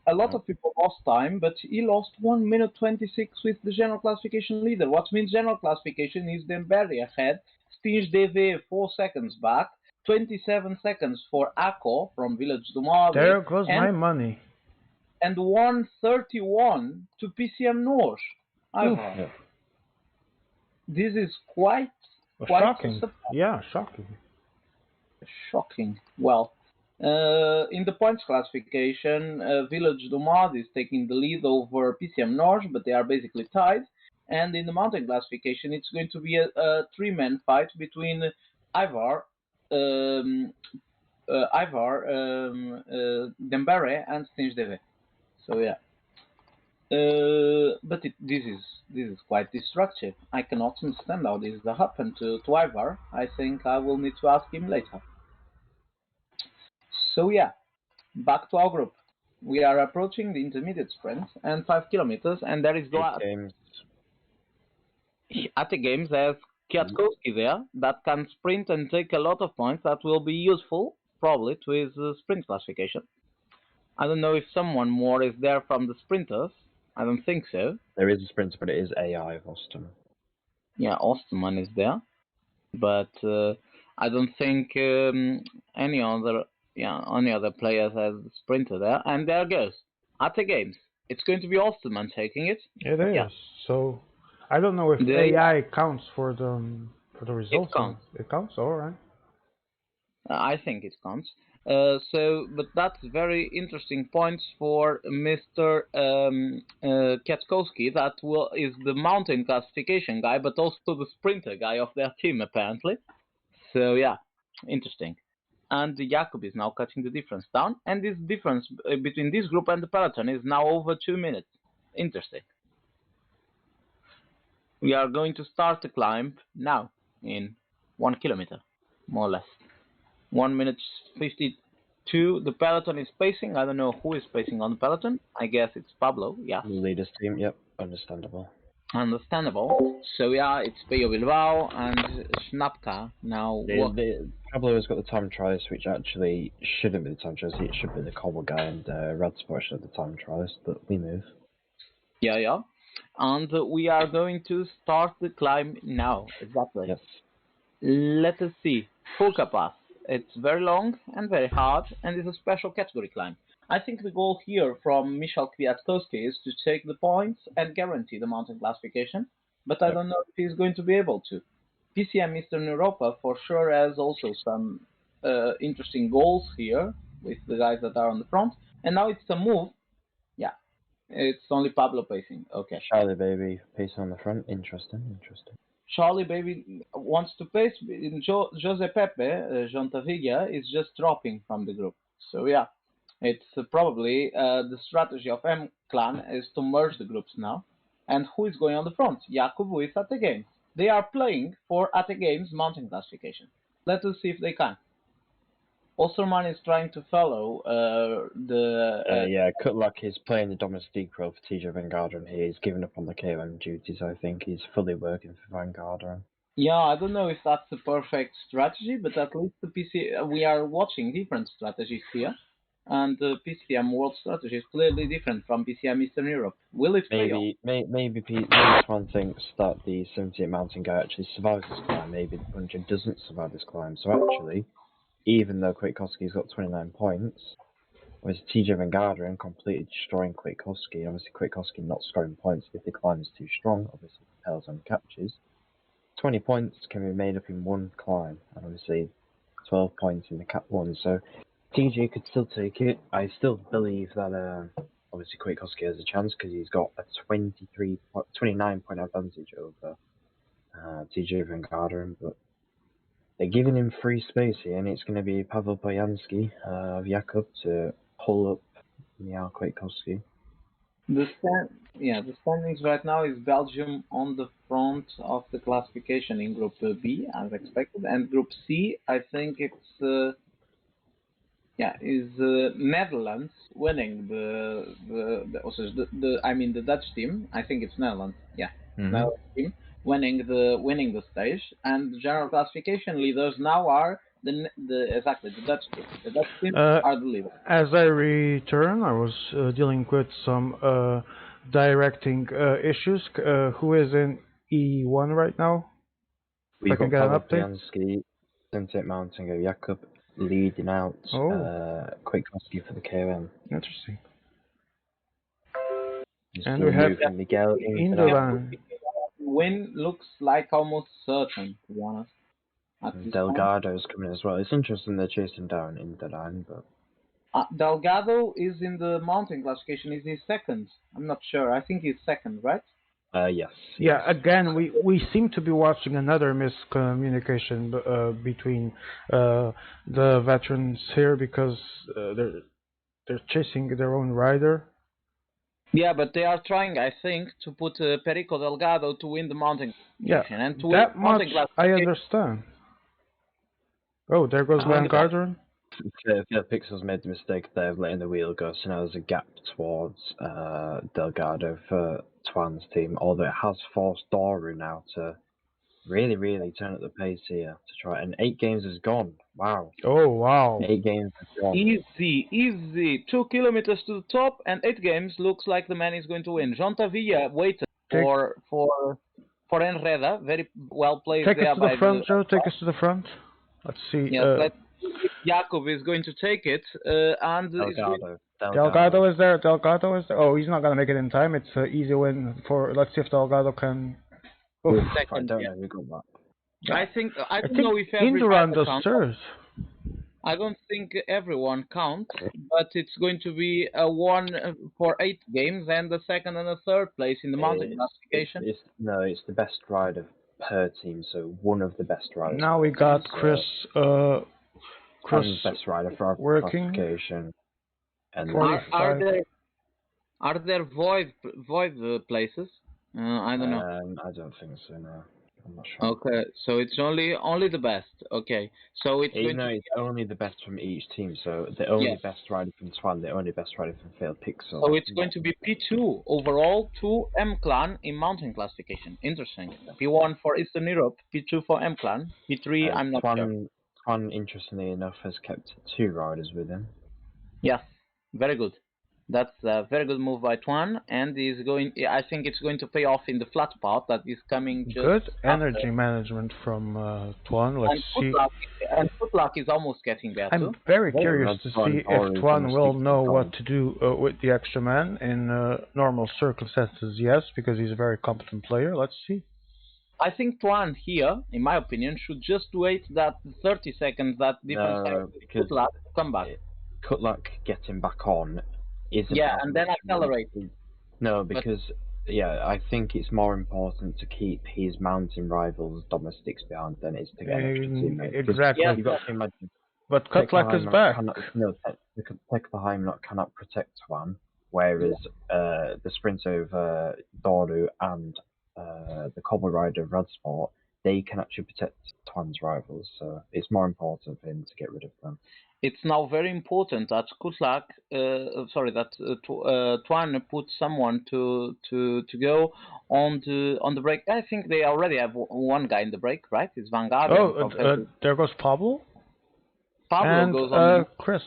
A lot of people lost time, but he lost 1 minute 26 with the general classification leader. What means general classification is Dembele ahead, Stinge DV 4 seconds back, 27 seconds for Akko from Village du Mardi. There goes my money. And 1:31 to PCM North. This is quite shocking. Yeah, shocking. Shocking. Well, in the points classification, Village du Mardi is taking the lead over PCM North, but they are basically tied. And in the mountain classification, it's going to be a three-man fight between Ivar, Dembere, and Stinge DV. So yeah. But this is quite destructive. I cannot understand how this happened to Ivar. I think I will need to ask him later. So yeah, back to our group. We are approaching the intermediate sprint and 5 kilometers, and there is at the games there's Kwiatkowski there that can sprint and take a lot of points that will be useful probably to his sprint classification. I don't know if someone more is there from the sprinters. I don't think so. There is a sprinter, but it is AI of Osterman. Yeah, Osterman is there, but I don't think any other players has a sprinter there. And there goes at the games. It's going to be Osterman taking it. It is. Yeah. So I don't know if the AI counts for the results. It counts. It counts. All right. I think it counts. But that's very interesting points for Mr. Kwiatkowski. That is the mountain classification guy, but also the sprinter guy of their team, apparently. So, yeah, interesting. And Jakub is now cutting the difference down. And this difference between this group and the peloton is now over 2 minutes. Interesting. We are going to start the climb now in 1 kilometer, more or less. 1 minute 52. The peloton is pacing. I don't know who is pacing on the peloton. I guess it's Pablo. Yeah. The leaders team. Yep. Understandable. So yeah, it's Peyo Bilbao and Schnapka now. Pablo has got the time trials, which actually shouldn't be the time trials. It should be the Cobble guy, and Radsport should have the time trials. But we move. Yeah. And we are going to start the climb now. Exactly. Yes. Let us see. Polka Pass. It's very long and very hard, and it's a special category climb. I think the goal here from Michal Kwiatkowski is to take the points and guarantee the mountain classification, but I Yep. don't know if he's going to be able to. PCM Eastern Europa for sure has also some interesting goals here with the guys that are on the front, and now it's a move. Yeah, it's only Pablo pacing. Okay. Charlie Baby pacing on the front. Interesting. Charlie Baby wants to pace. Jose Pepe Jontavilla is just dropping from the group. So yeah, it's probably the strategy of M Clan is to merge the groups now. And who is going on the front? Jakub with Ate Games. They are playing for Ate Games mountain classification. Let us see if they can. Osterman is trying to follow Yeah, Kutlak is playing the domestique role for TJ Van Garderen here. He's given up on the KOM duties, I think. He's fully working for Van Garderen. Yeah, I don't know if that's the perfect strategy, but at least the we are watching different strategies here, and the PCM World strategy is clearly different from PCM Eastern Europe. Will it fail? Maybe Swan thinks that the 78 mountain guy actually survives this climb. Maybe the puncher doesn't survive this climb. So actually, even though Kwiatkowski's got 29 points, was TJ Van Garderen completely destroying Kwiatkowski. Obviously, Kwiatkowski not scoring points if the climb is too strong. Obviously, the tails on catches. 20 points can be made up in one climb, and obviously 12 points in the Cat 1. So TJ could still take it. I still believe that obviously Kwiatkowski has a chance because he's got a 29 point advantage over TJ Van Garderen, but they're giving him free space here, and it's going to be Pavel Bojanski of Jakub to pull up Michał Kwiatkowski. The standings right now is Belgium on the front of the classification in Group B, as expected, and Group C, I think it's Netherlands winning the Dutch team. I think it's Netherlands. Yeah, Netherlands team winning the stage, and the general classification leaders now are the Dutch team. The Dutch team are the leaders. As I return, I was dealing with some directing issues. Who is in E1 right now? We've got get an Pavel update? Bojanski, Sunset Mountain go Jakub leading out Kwiatkowski for the KOM. Interesting. Just And we have Miguel Indolan. Win looks like almost certain, to be honest. Delgado's coming as well. It's interesting they're chasing down Indolan, but Delgado is in the mountain classification. Is he second? I'm not sure. I think he's second, right? Yes. Yeah, again, we seem to be watching another miscommunication between the veterans here because they're chasing their own rider. Yeah, but they are trying, I think, to put Perico Delgado to win the mountain classification. Yeah, and to that win much I understand. Oh, there goes Van Garderen. Phil Pixels made the mistake there of letting the wheel go, so now there's a gap towards Delgado for Twan's team, although it has forced Doru now to really turn up the pace here to try. And 8 games has gone. Wow. Oh, wow. 8 games has gone. Easy. 2 kilometers to the top and 8 games. Looks like the man is going to win. Jontavilla waited for Enreda. Very well placed Take there us to the front, Joe. Take us to the front. Let's see. Yes, let's see if Jakub is going to take it. And Delgado is there. Delgado is there. Oh, he's not going to make it in time. It's an easy win for. Let's see if Delgado can. I don't know who got that. I don't know if Indoran does third. I don't think everyone counts, but it's going to be a 1 for 8 games and the second and the third place in the mountain classification. It's the best rider per team, so one of the best riders. Now we got Chris best rider for our classification. And are there void places? I don't know. I don't think so. No, I'm not sure. Okay, so it's only the best. Okay, so it's it's only the best from each team. So the only best rider from Twan, the only best rider from Failed Pixel. So it's going to be P2 overall to M Clan in mountain classification. Interesting. P1 for Eastern Europe, P2 for M Clan, P3 I'm not sure. Twan, interestingly enough, has kept 2 riders with him. Yes, very good. That's a very good move by Tuan, and is going. I think it's going to pay off in the flat part that is coming just Good after. energy management from Tuan. Let's And see. Footlock is almost getting there I'm too. very Yeah, curious that's to fine. see if Always Tuan will domestic know what gone. to do with the extra man. In normal circumstances, yes, because he's a very competent player. Let's see. I think Tuan here, in my opinion, should just wait that 30 seconds that difference No, with because Footlock to come back. Cutlack getting back on isn't Yeah, as and then much. accelerate. No, But because yeah, I think it's more important to keep his mountain rivals domestics behind than it is to get an extra teammate. Because Exactly. yeah, you've got to imagine But Kutlak is back. Cannot protect one, whereas the sprint over Doru and the Cobble Rider Radsport, they can actually protect Twan's rivals. So it's more important for him to get rid of them. it's now very important that Kutlak, Tuan put someone to go on the break. I think they already have one guy in the break, right? It's Van Gaben. Oh, there goes Pablo. Pablo And goes on Chris.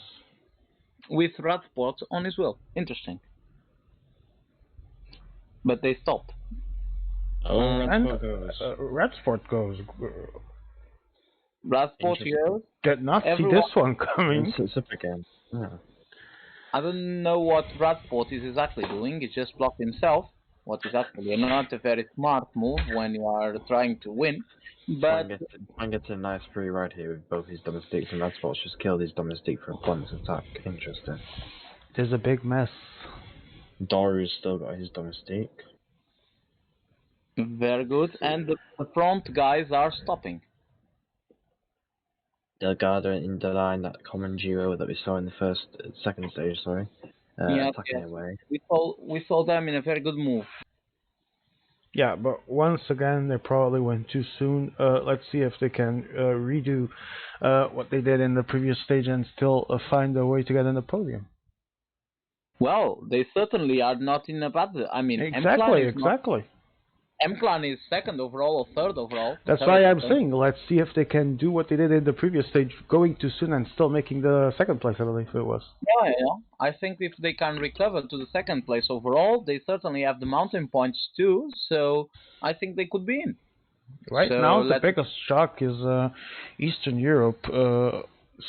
with Radsport on as well. Interesting. But they stopped. And Radsport goes. Radsport goes. Did not see this one coming. It's up again. Yeah. I don't know what Radsport is exactly doing. He just blocked himself, what is actually not a very smart move when you are trying to win. But Twan gets a nice free ride here with both his domestics, and Radsport's just killed his domestic for a pointless attack. Interesting. There's a big mess. Doru's still got his domestic. very good. And the front guys are stopping. Delgado in the line, that common duo that we saw in the second stage, sorry. Attacking away. We saw them in a very good move. Yeah, but once again, they probably went too soon. Let's see if they can redo what they did in the previous stage and still find a way to get in the podium. Well, they certainly are not in a bad. I mean, Exactly. M-Clan is second overall or third overall. That's why I'm saying, let's see if they can do what they did in the previous stage, going too soon and still making the second place, I believe it was. Yeah. I think if they can recover to the second place overall, they certainly have the mountain points too, so I think they could be in. Right now, the biggest shock is Eastern Europe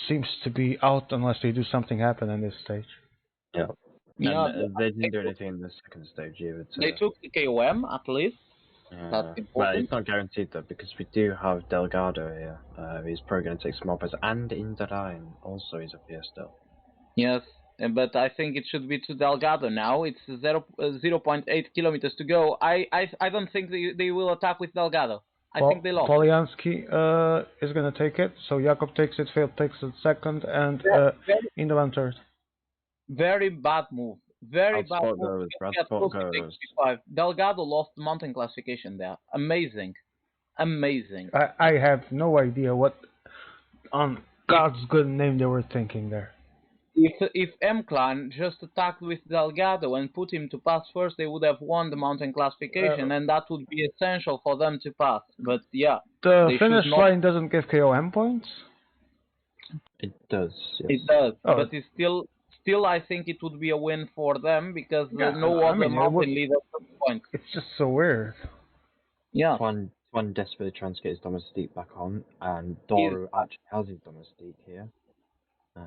seems to be out unless they do something happen in this stage. Yeah. And they didn't do anything in the second stage either. They took the KOM at least. Well, it's not guaranteed though, because we do have Delgado here. He's probably going to take some more plays, and Indurain also is up here still. Yes, but I think it should be to Delgado now. It's 0.8 kilometers to go. I don't think they will attack with Delgado. I think they lost. Polyansky is going to take it, so Jakob takes it, Phil takes it second, and Indurain third. Very bad move. Very bad move. Delgado lost the mountain classification there. Amazing. I have no idea what on God's good name they were thinking there. If M-Clan just attacked with Delgado and put him to pass first, they would have won the mountain classification, and that would be essential for them to pass. But yeah, the finish line doesn't give KOM points. It does. Yes. It does, but it's still, I think it would be a win for them because no other mountain leader took points. It's just so weird. Yeah. One desperately trying to get his domestique back on, and Doru actually has his domestique here.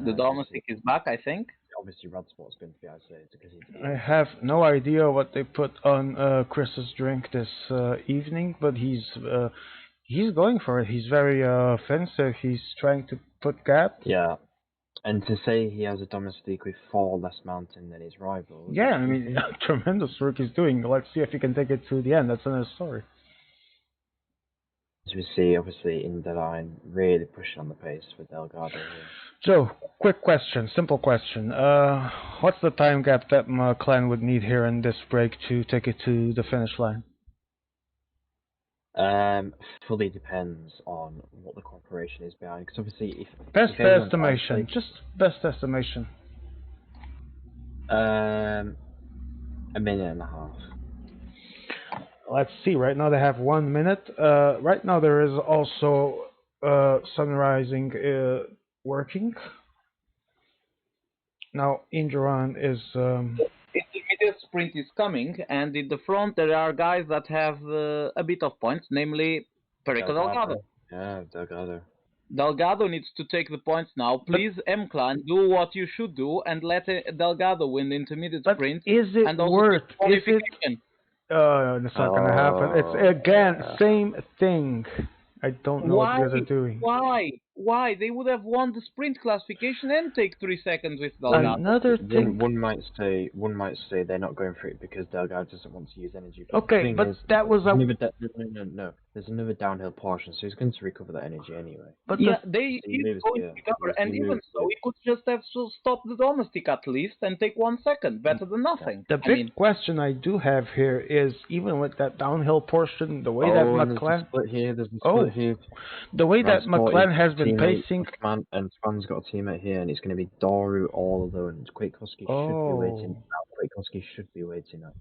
The domestic is back, I think. Obviously, Radsport's going to be isolated because I have no idea what they put on Chris's drink this evening, but he's going for it. He's very offensive. He's trying to put gaps. Yeah. And to say he has a domestique with 4 less mountain than his rivals. Yeah, I mean, tremendous work he's doing. Let's see if he can take it to the end. That's another story. As we see, obviously, in the line, really pushing on the pace for Delgado here. Joe, quick question, simple question. What's the time gap that McLaren would need here in this break to take it to the finish line? Fully depends on what the corporation is behind. Because obviously, best estimation, just best estimation. A minute and a half. Let's see. Right now they have 1 minute. Right now there is also sun rising working. Now Indurain is Intermediate sprint is coming, and in the front there are guys that have a bit of points, namely Perico Delgado. Yeah, Delgado. Delgado needs to take the points now. Please, M-Clan, do what you should do and let Delgado win the intermediate but sprint. is it and also worth? Is it? qualification. It's not gonna happen. It's again same thing. I don't know what you guys are doing. Why? They would have won the sprint classification and take 3 seconds with Delgado. Another thing. One might say they're not going for it because Delgado doesn't want to use energy. But Okay, but that was a. No. There's another downhill portion, so he's going to recover that energy anyway. But yeah, He he's moves going here. to recover, and He even moves so, here. he could just have stopped the domestic at least and take 1 second. Better than nothing. The big question I do have here is, even with that downhill portion, the way that McLaren. There's a split here. The way that McLaren has been pacing. And Swan's got a teammate here, and it's going to be Doru all alone. Kwiatkowski should be waiting now. Kwiatkowski should be waiting now.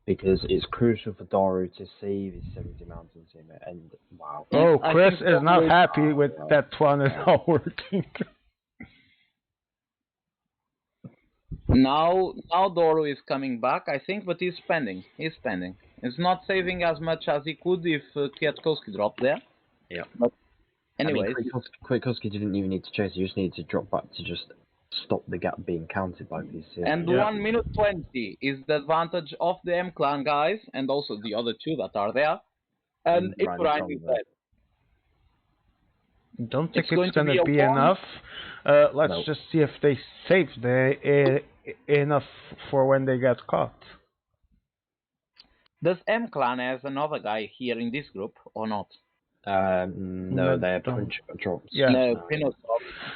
Because it's crucial for Doru to save his 70 mountain teammate, and wow. Oh, Chris is not happy with that Twan is not working. Now Doru is coming back, I think, but he's spending. He's not saving as much as he could if Kwiatkowski dropped there. Yeah. But anyways, Kwiatkowski didn't even need to chase. He just needed to drop back to just stop the gap being counted by PCM. And 1 minute 20 is the advantage of the M-Clan guys, and also the other two that are there. And it's right inside. Don't think it's going to be enough. Let's just see if they save enough for when they get caught. Does M-Clan has another guy here in this group or not? No, they're punch drops. Yeah. No,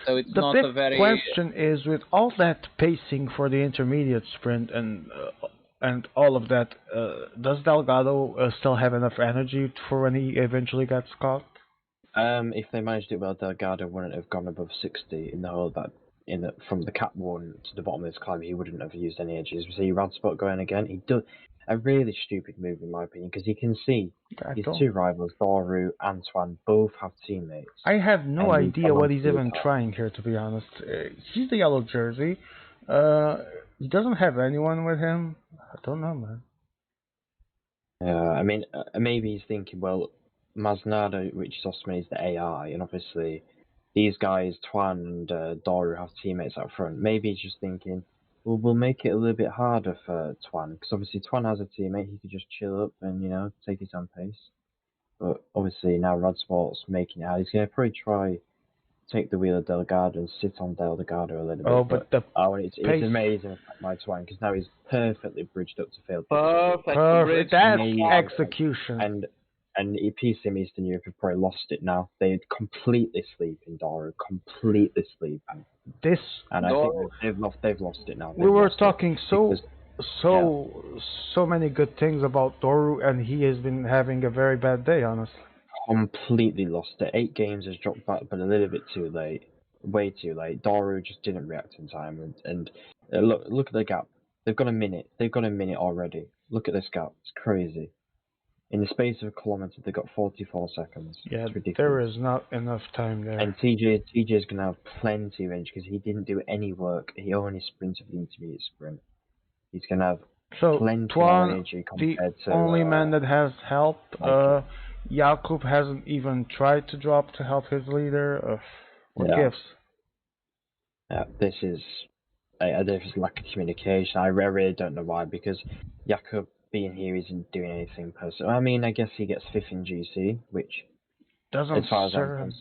so it's not a very. The big question is, with all that pacing for the intermediate sprint and all of that, does Delgado still have enough energy for when he eventually gets caught? If they managed it well, Delgado wouldn't have gone above 60 in the whole from the cap 1 to the bottom of this climb. He wouldn't have used any edges. We see Radsport going again. He does a really stupid move in my opinion, because you can see his two rivals, Doru and Swan, both have teammates. I have no idea what he's even trying here, to be honest. He's the yellow jersey. He doesn't have anyone with him. I don't know, man. Yeah, I mean, maybe he's thinking, well, Masnada, which is Osman, is the AI, and obviously these guys, Twan and Doru, have teammates out front. Maybe he's just thinking, well, we'll make it a little bit harder for Twan, because obviously Twan has a teammate, he could just chill up and, take his own pace. But obviously now Radsport's making it hard. He's going to probably try take the wheel of Delgado and sit on Delgado a little bit. It's amazing by Twan, because now he's perfectly bridged up to fail. Perfect. That's execution. And PCM Eastern Europe have probably lost it now. They'd completely sleep in Doru, completely sleep. And I think they've lost it now. We were talking so many good things about Doru, and he has been having a very bad day, honestly. Completely lost it. 8 games has dropped back, but a little bit too late. Way too late. Doru just didn't react in time. And look at the gap. They've got a minute. They've got a minute already. Look at this gap. It's crazy. In the space of a kilometre, they got 44 seconds. Yeah, it's ridiculous. There is not enough time there. And TJ's going to have plenty of range because he didn't do any work. He only sprinted the intermediate sprint. He's going to have plenty of energy compared to... the only man that has helped. Jakub hasn't even tried to drop to help his leader. What gives? Yeah, this is lack of communication. I really don't know why, because Jakub being here isn't doing anything personal. I mean, I guess he gets 5th in GC, which doesn't serve.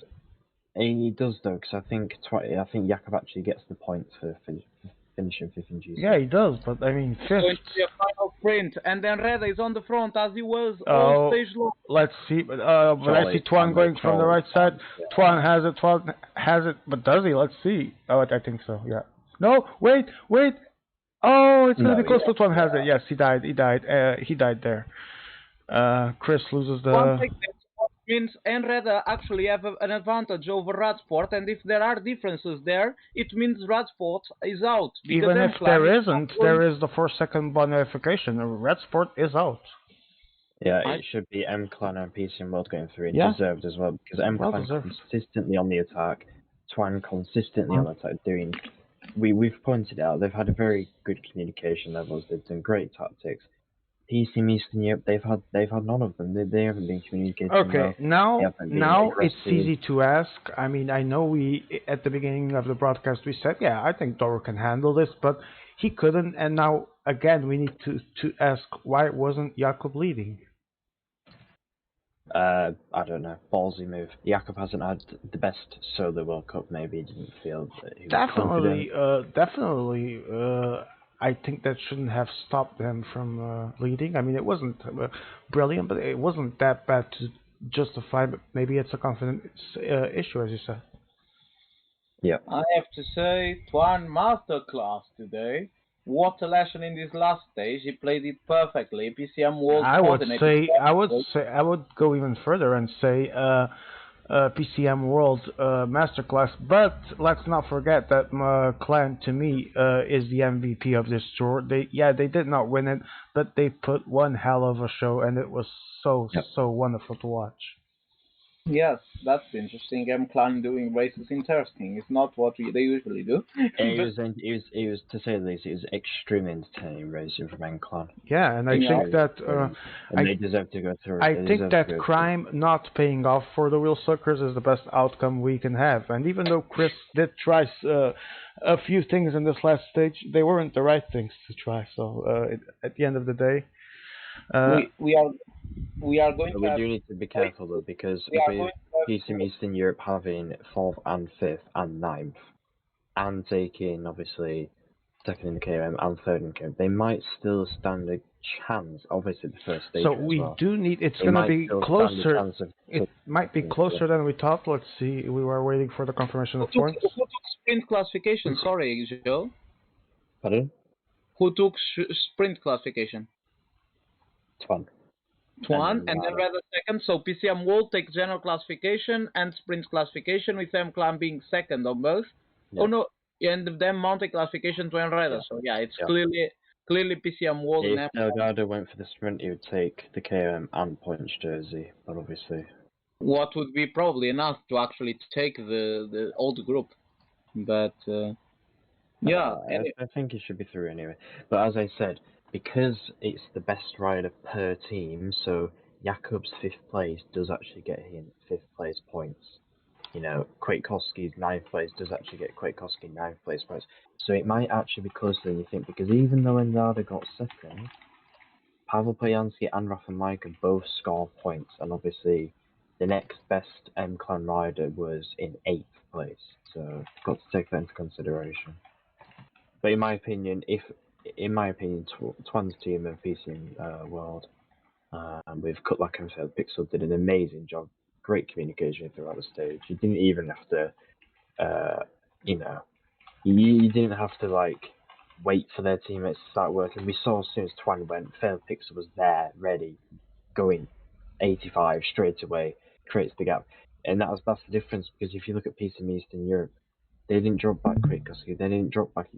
He does though, because I think Jakub actually gets the points for finishing 5th in GC. Yeah, he does, but I mean 5th. Going to be a final sprint, and then Reda is on the front as he was all stage long. Let's see, but I see Twan going from the right side. Yeah. Twan has it, but does he? Let's see. Oh, I think so. Yeah. No, wait. Oh, it's gonna be close to Twan has it. Yes, he died. He died there. Chris loses the. Means Enreda actually have an advantage over Radsport, and if there are differences there, it means Radsport is out. Even if there isn't, there is the 4-second bonification. Radsport is out. Yeah, it should be M-Clan and PCM World going through, and deserved as well, because M-Clan consistently on the attack, Twan consistently on the attack, doing we've pointed out they've had a very good communication levels. They've done great tactics. PCM Eastern Europe, they've had none of them. They haven't been communicating Okay, well. They now haven't been now it's aggressive. easy to ask. I mean, I know we at the beginning of the broadcast we said, yeah, I think Doro can handle this, but he couldn't. And now again, we need to ask why wasn't Jakob leading? I don't know. Ballsy move. Jakob hasn't had the best solo World Cup. Maybe he didn't feel that he was confident. Definitely. I think that shouldn't have stopped him from leading. I mean, it wasn't brilliant, but it wasn't that bad to justify. But maybe it's a confidence issue, as you said. Yeah. I have to say, Tuan masterclass today. What a lesson in this last stage. He played it perfectly. PCM World coordinated. I would go even further and say PCM World Masterclass. But let's not forget that Clan to me is the MVP of this tour. They did not win it, but they put one hell of a show, and it was so wonderful to watch. Yes, that's interesting. M Clan doing races interesting. It's not what they usually do. It was to say the least. It was extremely entertaining racing from M Clan. Yeah, and I think that and they deserve to go through. I think that crime not paying off for the wheel suckers is the best outcome we can have. And even though Chris did try a few things in this last stage, they weren't the right things to try. So at the end of the day, we are going. We do need to be careful though, because with PCM Eastern Europe having 4th and 5th and 9th, and taking obviously 2nd in the KM and 3rd in the KM, they might still stand a chance. Obviously, the first stage. So we do need. It's going to be closer. It might be closer than we thought. Let's see. We were waiting for the confirmation of points. Who took sprint classification? Sorry, Joe. Pardon? Who took sprint classification? Tuan. And then rather second. So PCM World takes general classification and sprint classification, with M Clan being second on both. Yeah. Oh no, and then mountain classification to Enreda. Yeah. So yeah, it's clearly PCM World. If Delgado went for the sprint, he would take the KM and points jersey, but obviously. What would be probably enough to actually take the old group, but yeah. I think he should be through anyway. But as I said, because it's the best rider per team, so Jakob's 5th place does actually get him 5th place points. You know, Kwiatkowski's 9th place does actually get Kwiatkowski 9th place points. So it might actually be closer than you think, because even though Enrada got 2nd, Pavel Poyanski and Rafa Majka both scored points, and obviously the next best M-Clan rider was in 8th place. So you've got to take that into consideration. But in my opinion, Twan's team of PCM World with Cut Like I said, Pixel did an amazing job. Great communication throughout the stage. You didn't even have to, you didn't have to like wait for their teammates to start working. We saw as soon as Twan went, Fail Pixel was there, ready, going 85 straight away, creates the gap. And that's the difference, because if you look at PCM Eastern Europe, they didn't drop back Kwiatkowski, they didn't drop back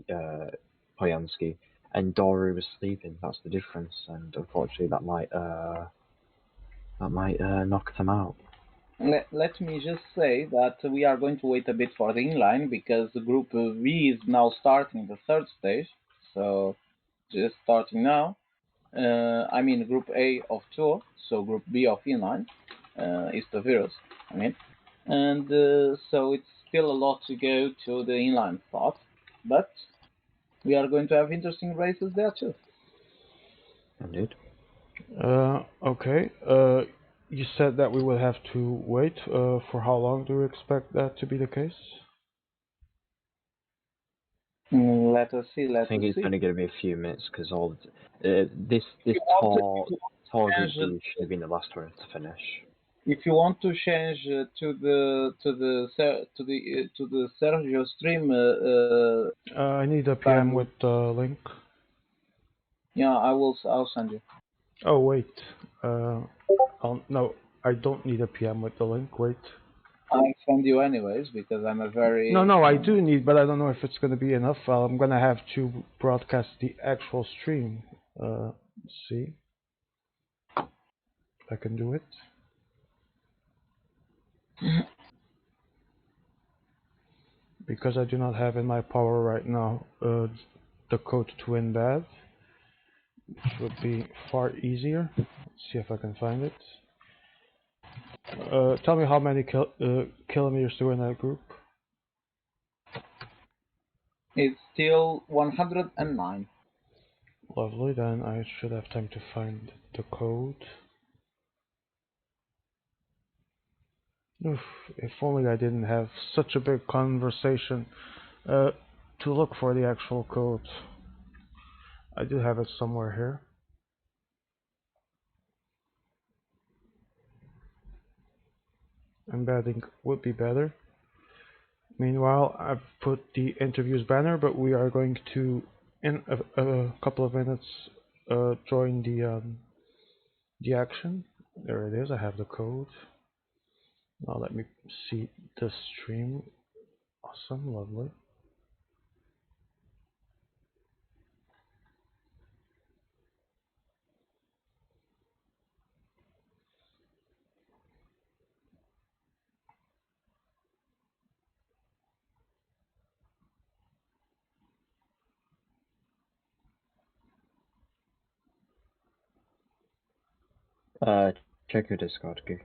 Poyanski, and Doru was sleeping. That's the difference, and unfortunately that might knock them out. Let me just say that we are going to wait a bit for the inline, because Group V is now starting the 3rd stage, so just starting now. I mean Group A of Tour, so Group B of inline is the virus. I mean, and so it's still a lot to go to the inline spot, but we are going to have interesting races there too. Indeed. Okay. You said that we will have to wait. For how long do you expect that to be the case? Let us see. I think it's only going to be a few minutes, because all this tour should have been the last one to finish. If you want to change to the Sergio stream, I need a PM with the link. Yeah, I'll send you. Oh wait, no, I don't need a PM with the link. Wait. I'll send you anyways, because I'm a very... No, I do need, but I don't know if it's going to be enough. I'm going to have to broadcast the actual stream. Let's see. I can do it. because I do not have in my power right now the code to win that, which would be far easier. Let's see if I can find it. Tell me how many kilometers to win that group. It's still 109. Lovely, then I should have time to find the code. Oof, if only I didn't have such a big conversation to look for the actual code. I do have it somewhere here. Embedding would be better. Meanwhile, I've put the interviews banner, but we are going to, in a couple of minutes, join the action. There it is. I have the code. Now let me see the stream. Awesome, lovely. Check your Discord, Goo.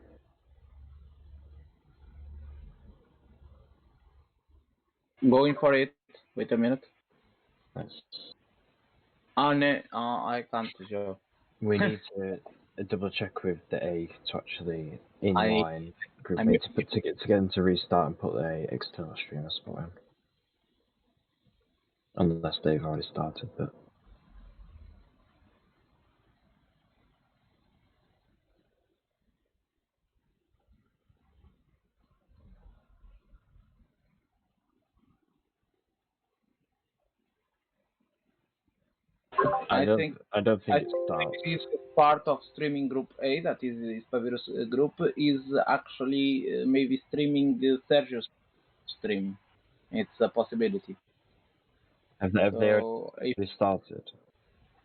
Going for it. Wait a minute. Nice. Oh no, I can't show. We need to double check with the A to actually inline group A to get them to restart and put the external streamer spot in. Unless they've already started, but I don't think it starts. This part of streaming group A, that is Pavirus group, is actually maybe streaming Sergio's stream. It's a possibility. Have they already started?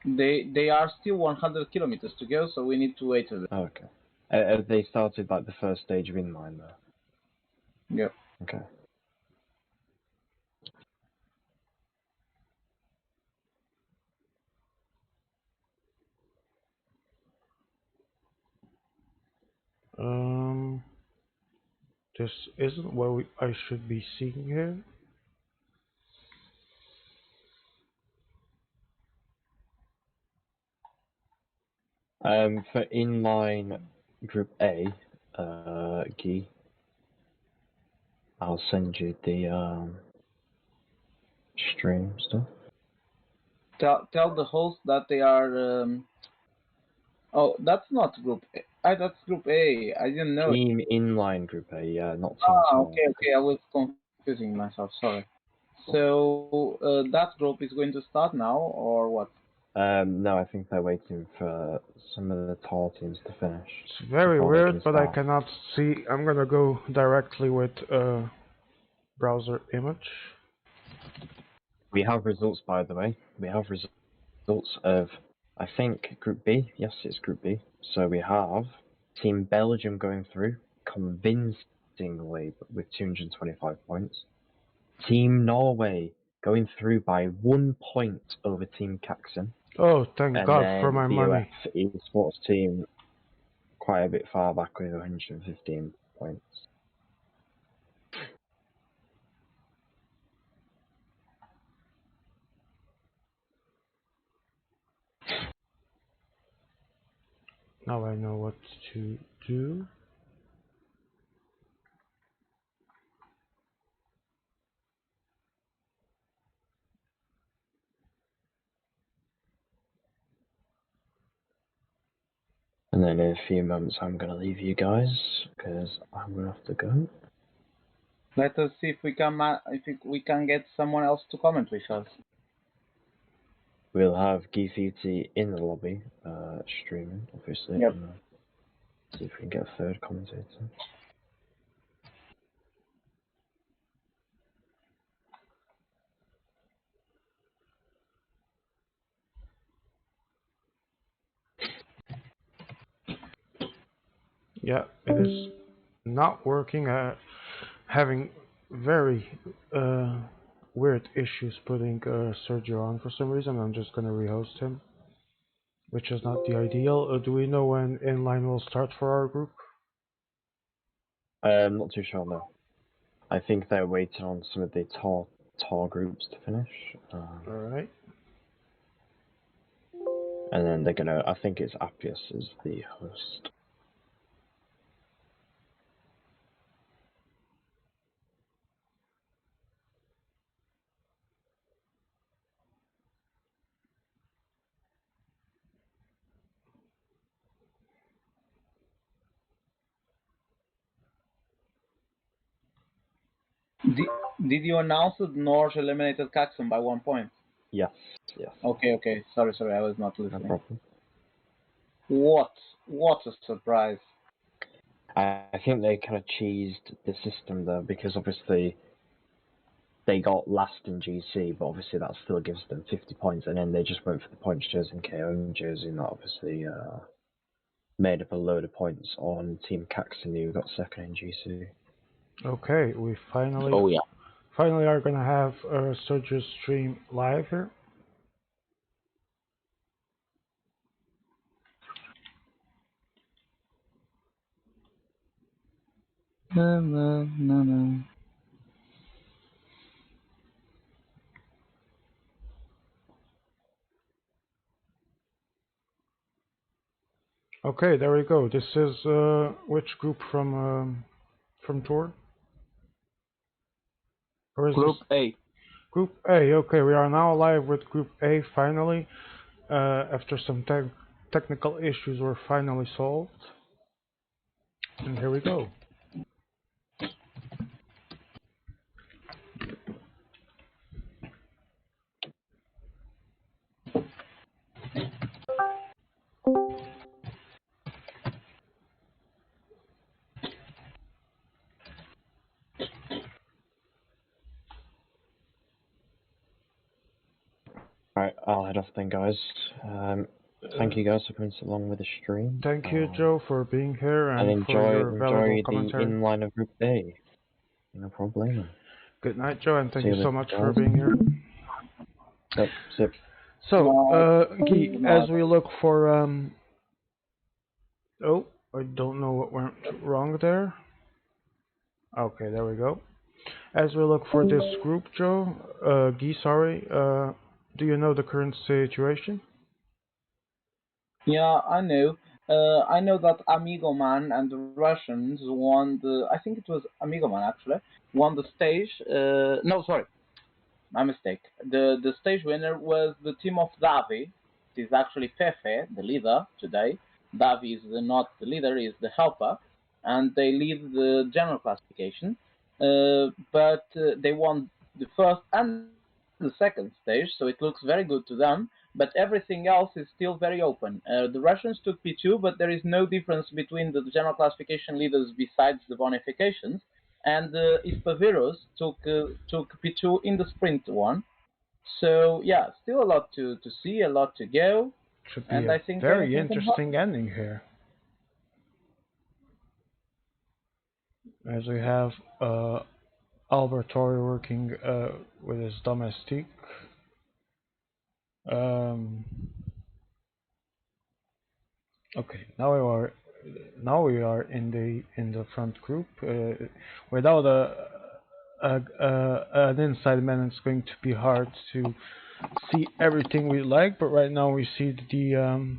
They are still 100 kilometers to go, so we need to wait a bit. Oh, okay. Have they started like the first stage of inline though? Yeah. Okay. This isn't what I should be seeing here. For inline group A, Guy, I'll send you the stream stuff. Tell the host that they are. Oh, that's not group A. That's group A. I didn't know. Team inline group A, yeah, not team. Okay. I was confusing myself. Sorry. So that group is going to start now, or what? No, I think they're waiting for some of the tall teams to finish. It's very weird, but I cannot see. I'm gonna go directly with browser image. We have results, by the way. We have results of, I think, Group B. Yes, it's Group B. So we have Team Belgium going through convincingly with 225 points. Team Norway going through by 1 point over Team Caxon. Oh, thank God for my money. The esports team quite a bit far back with 115 points. Now I know what to do. And then in a few moments I'm going to leave you guys because I'm going to have to go. Let us see if we can get someone else to comment with us. We'll have Geefeety in the lobby, streaming, obviously. Yep. And, see if we can get a third commentator. Yeah, it is not working. Having very weird issues putting Sergio on for some reason. I'm just gonna rehost him, which is not the ideal. Do we know when inline will start for our group? I'm not too sure though. I think they're waiting on some of the tar groups to finish. Alright. And then they're gonna. I think it's Appius is the host. Did you announce that Norge eliminated Caxton by 1 point? Yes, yes. Okay. Sorry, I was not No listening. problem. What a surprise. I think they kind of cheesed the system though, because obviously they got last in GC, but obviously that still gives them 50 points, and then they just went for the points jersey and KO jersey, and that obviously made up a load of points on Team Caxton, who got second in GC. Okay, we finally are gonna have Sergio's stream live here. No. Okay, there we go. This is which group from Tour? Or is Group this A. Group A? Okay, we are now live with Group A finally. After some technical issues were finally solved. And here we go. Alright, I'll head off then, guys. Thank you guys for coming along with the stream. Thank you, Joe, for being here and and for your valuable enjoy the commentary. inline of Group A. No problem. Good night, Joe, and thank See you you so later, much guys. for being here. Yep, sip. So, Guy, as we look for oh, I don't know what went wrong there. Okay, there we go. As we look for this group, Joe, Guy, sorry, do you know the current situation? Yeah, I know. I know that Amigo Man and the Russians won the. I think it was Amigo Man actually won the stage. No, sorry, my mistake. The stage winner was the team of Davi. It is actually Fefe, the leader today. Davi is not the leader; is the helper, and they lead the general classification. But they won the first and the second stage, so it looks very good to them. But everything else is still very open. The Russians took P2, but there is no difference between the general classification leaders besides the bonifications. And Ispaviros took P2 in the sprint one. So yeah, still a lot to see, a lot to go, Should be and a I think very anything can interesting happen. ending here. As we have Albertori working with his domestique. Okay, now we are in the front group without an inside man. It's going to be hard to see everything we like, but right now we see the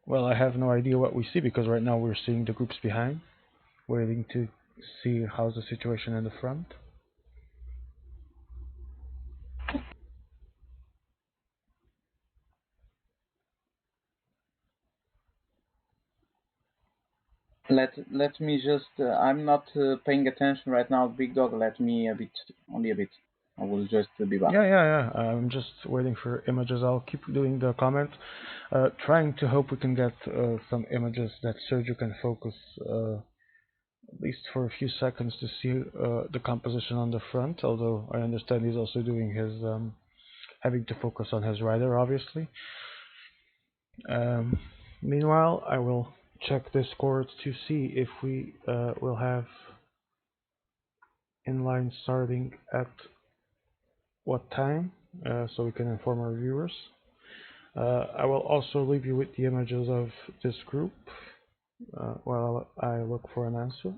well, I have no idea what we see because right now we're seeing the groups behind, waiting to see how's the situation in the front. Let me just. I'm not paying attention right now, Big Dog. Let me a bit, only a bit. I will just be back. Yeah. I'm just waiting for images. I'll keep doing the comment, trying to hope we can get some images that Sergio can focus at least for a few seconds to see the composition on the front. Although I understand he's also doing his having to focus on his rider, obviously. Meanwhile, I will check Discord to see if we will have inline starting at what time, so we can inform our viewers. I will also leave you with the images of this group while I look for an answer.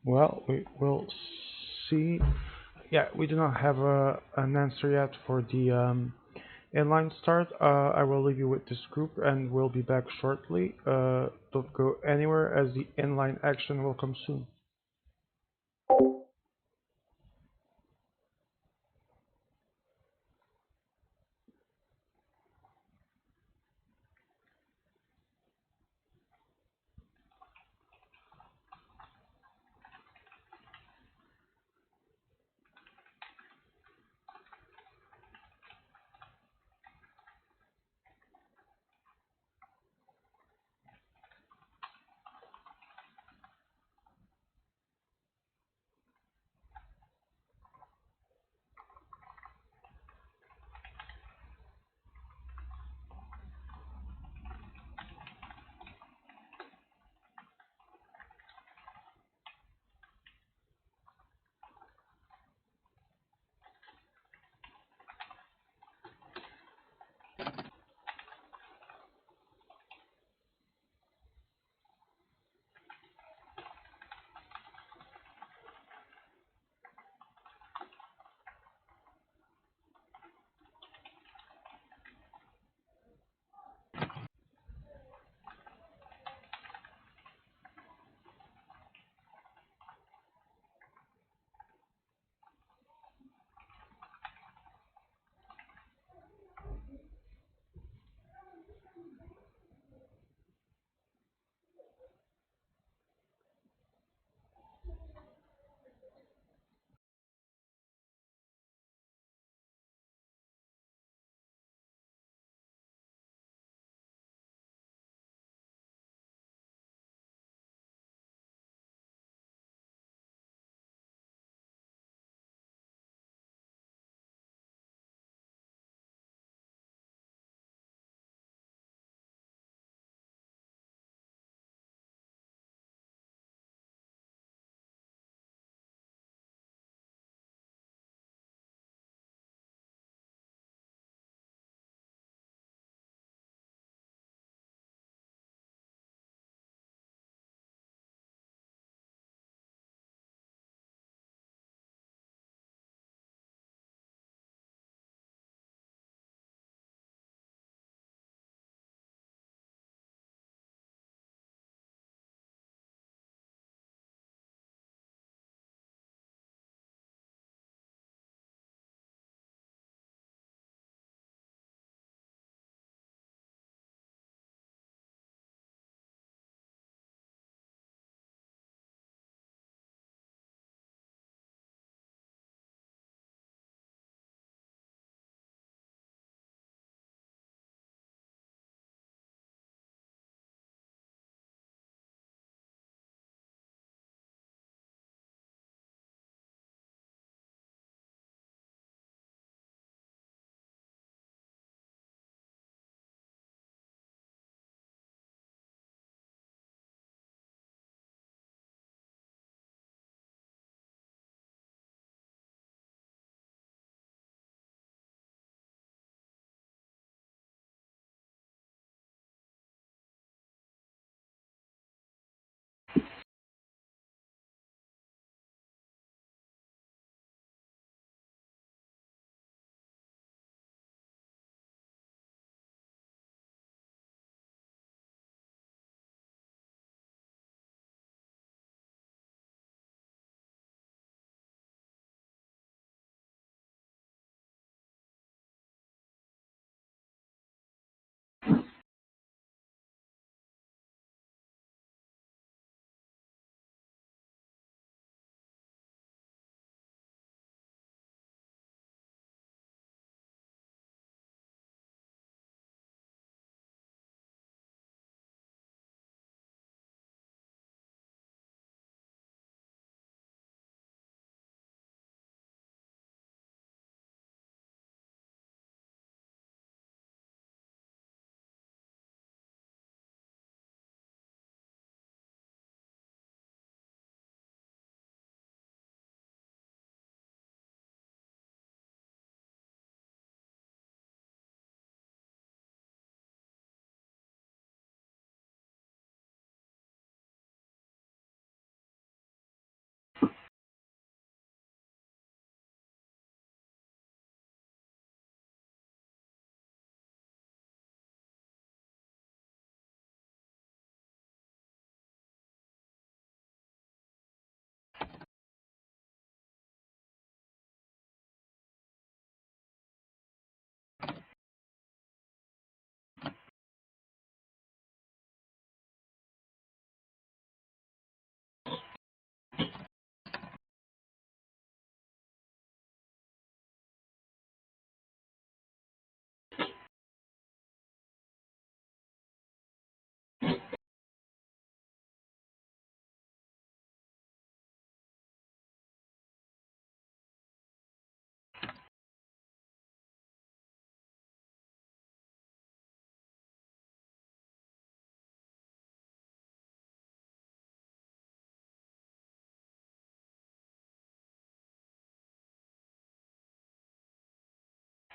Well, we will see. Yeah, we do not have an answer yet for the inline start. I will leave you with this group and we'll be back shortly. Don't go anywhere as the inline action will come soon.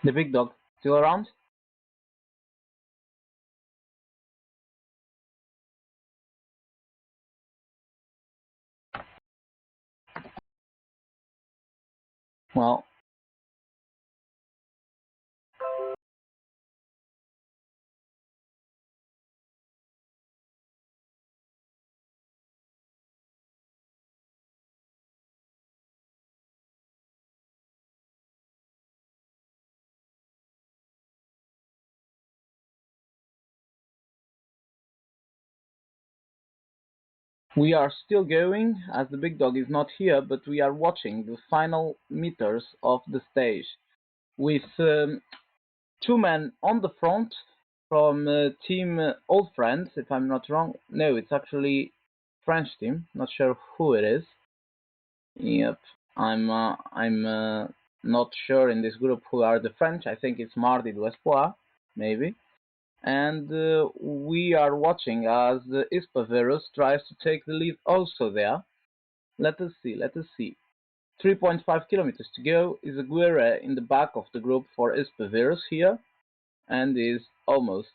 The big dog still around? Well, we are still going as the big dog is not here, but we are watching the final meters of the stage with two men on the front from team Old Friends, if I'm not wrong. No, it's actually French team. Not sure who it is. Yep, I'm not sure in this group who are the French. I think it's Mardi du Espoir, maybe. And we are watching as Ispavirus tries to take the lead also there. Let us see, let us see. 3.5 kilometers to go. Izaguirre in the back of the group for Ispavirus here, and is almost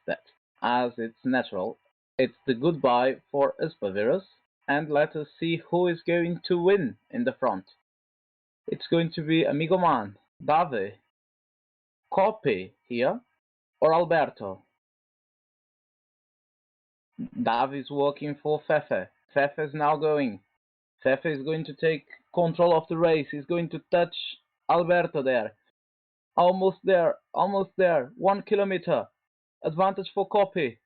dead, as it's natural. It's the goodbye for Ispavirus, and let us see who is going to win in the front. It's going to be Amigo Man, Dave, Copy here, or Alberto. Dave is working for Fefe. Fefe is now going. Fefe is going to take control of the race. He's going to touch Alberto there. Almost there, almost there. 1 kilometer. Advantage for Copy.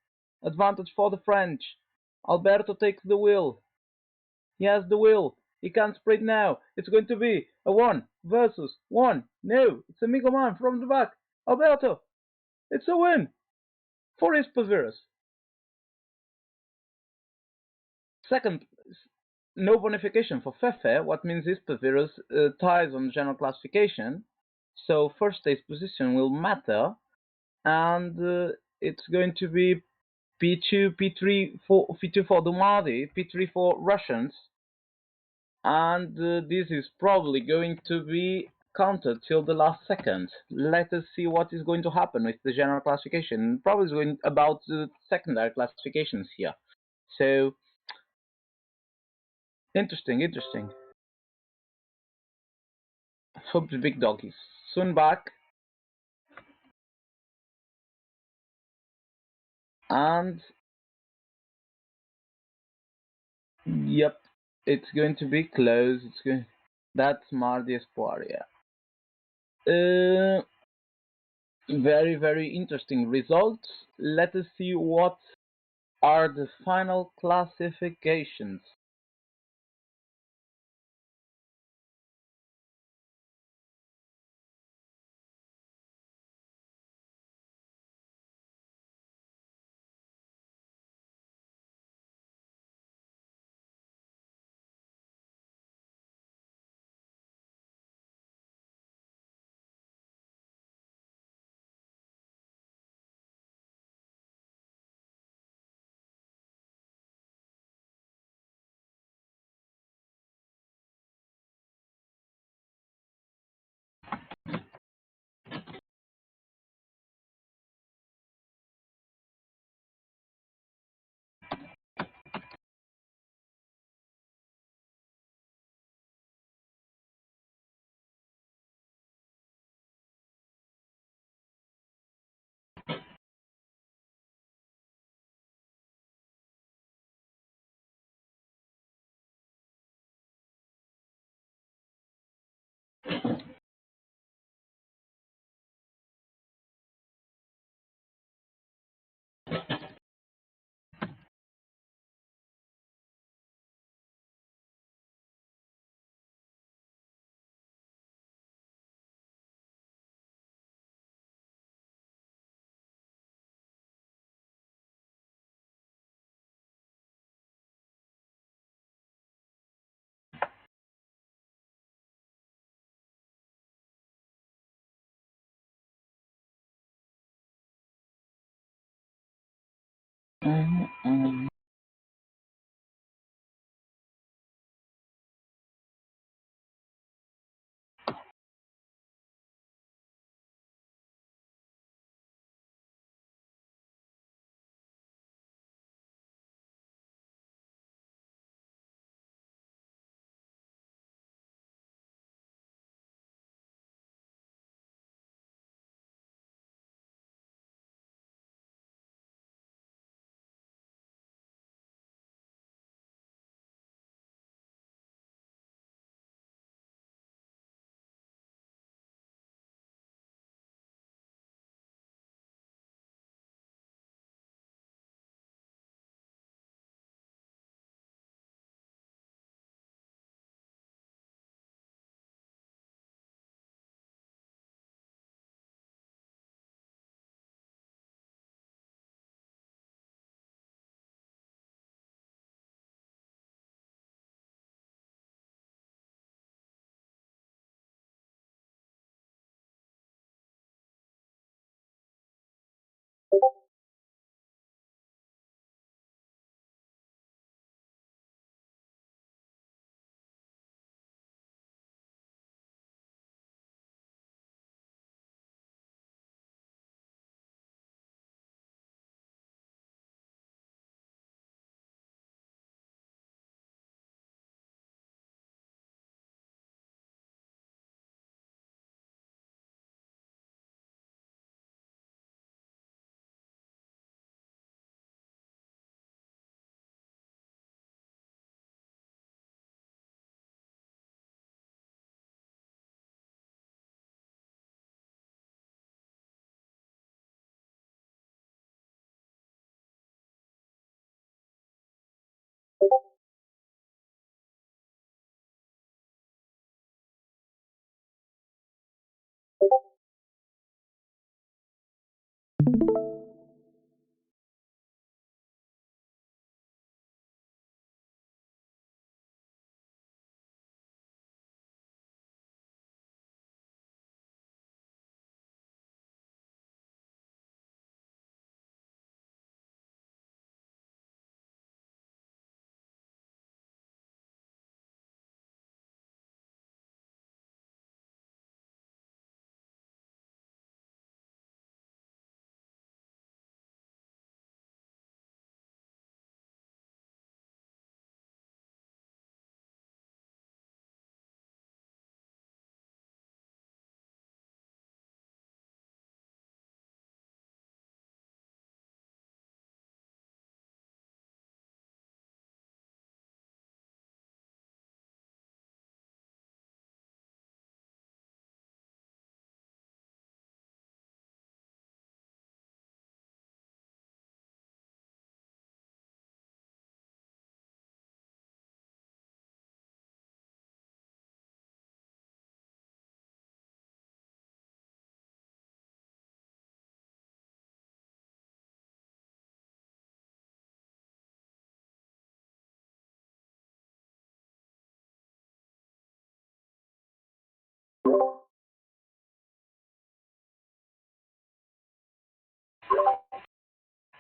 Advantage for the French. Alberto takes the wheel. He has the wheel. He can't sprint now. It's going to be a 1 versus 1. No, it's Amigo Man from the back. Alberto. It's a win for Ispavirus. Second, no bonification for Fefe. What means Ispavirus ties on general classification. So first stage position will matter, and it's going to be P2, P3 for P2 for Dumadi, P3 for Russians, and this is probably going to be counted till the last second. Let us see what is going to happen with the general classification. Probably is going about the secondary classifications here. So interesting. Hope the big dog is soon back. And yep, it's going to be close. That's Mardi Espoir, yeah. Very interesting results. Let us see what are the final classifications.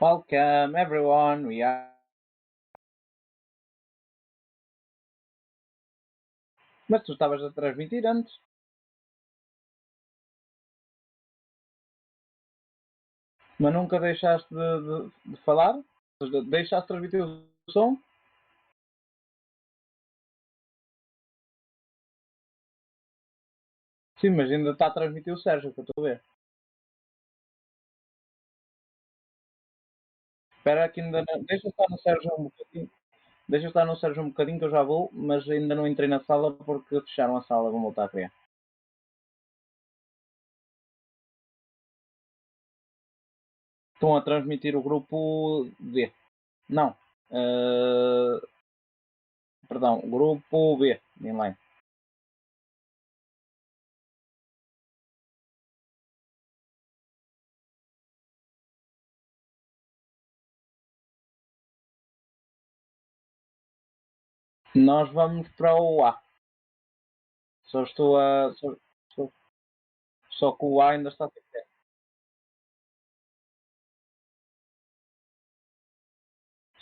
Welcome everyone. We are. Mas tu estavas a transmitir antes. Mas nunca deixaste de falar? Deixaste transmitir o som? Sim, mas ainda está a transmitir o Sérgio, que eu estou a ver. Espera que ainda não. Deixa estar no Sérgio um bocadinho. Deixa estar no Sérgio um bocadinho que eu já vou, mas ainda não entrei na sala porque fecharam a sala, vão voltar a criar. Estão a transmitir o grupo D. Não. Perdão, grupo B, inline. Nós vamos para o A. Só estou a. Só que o A ainda está a ser.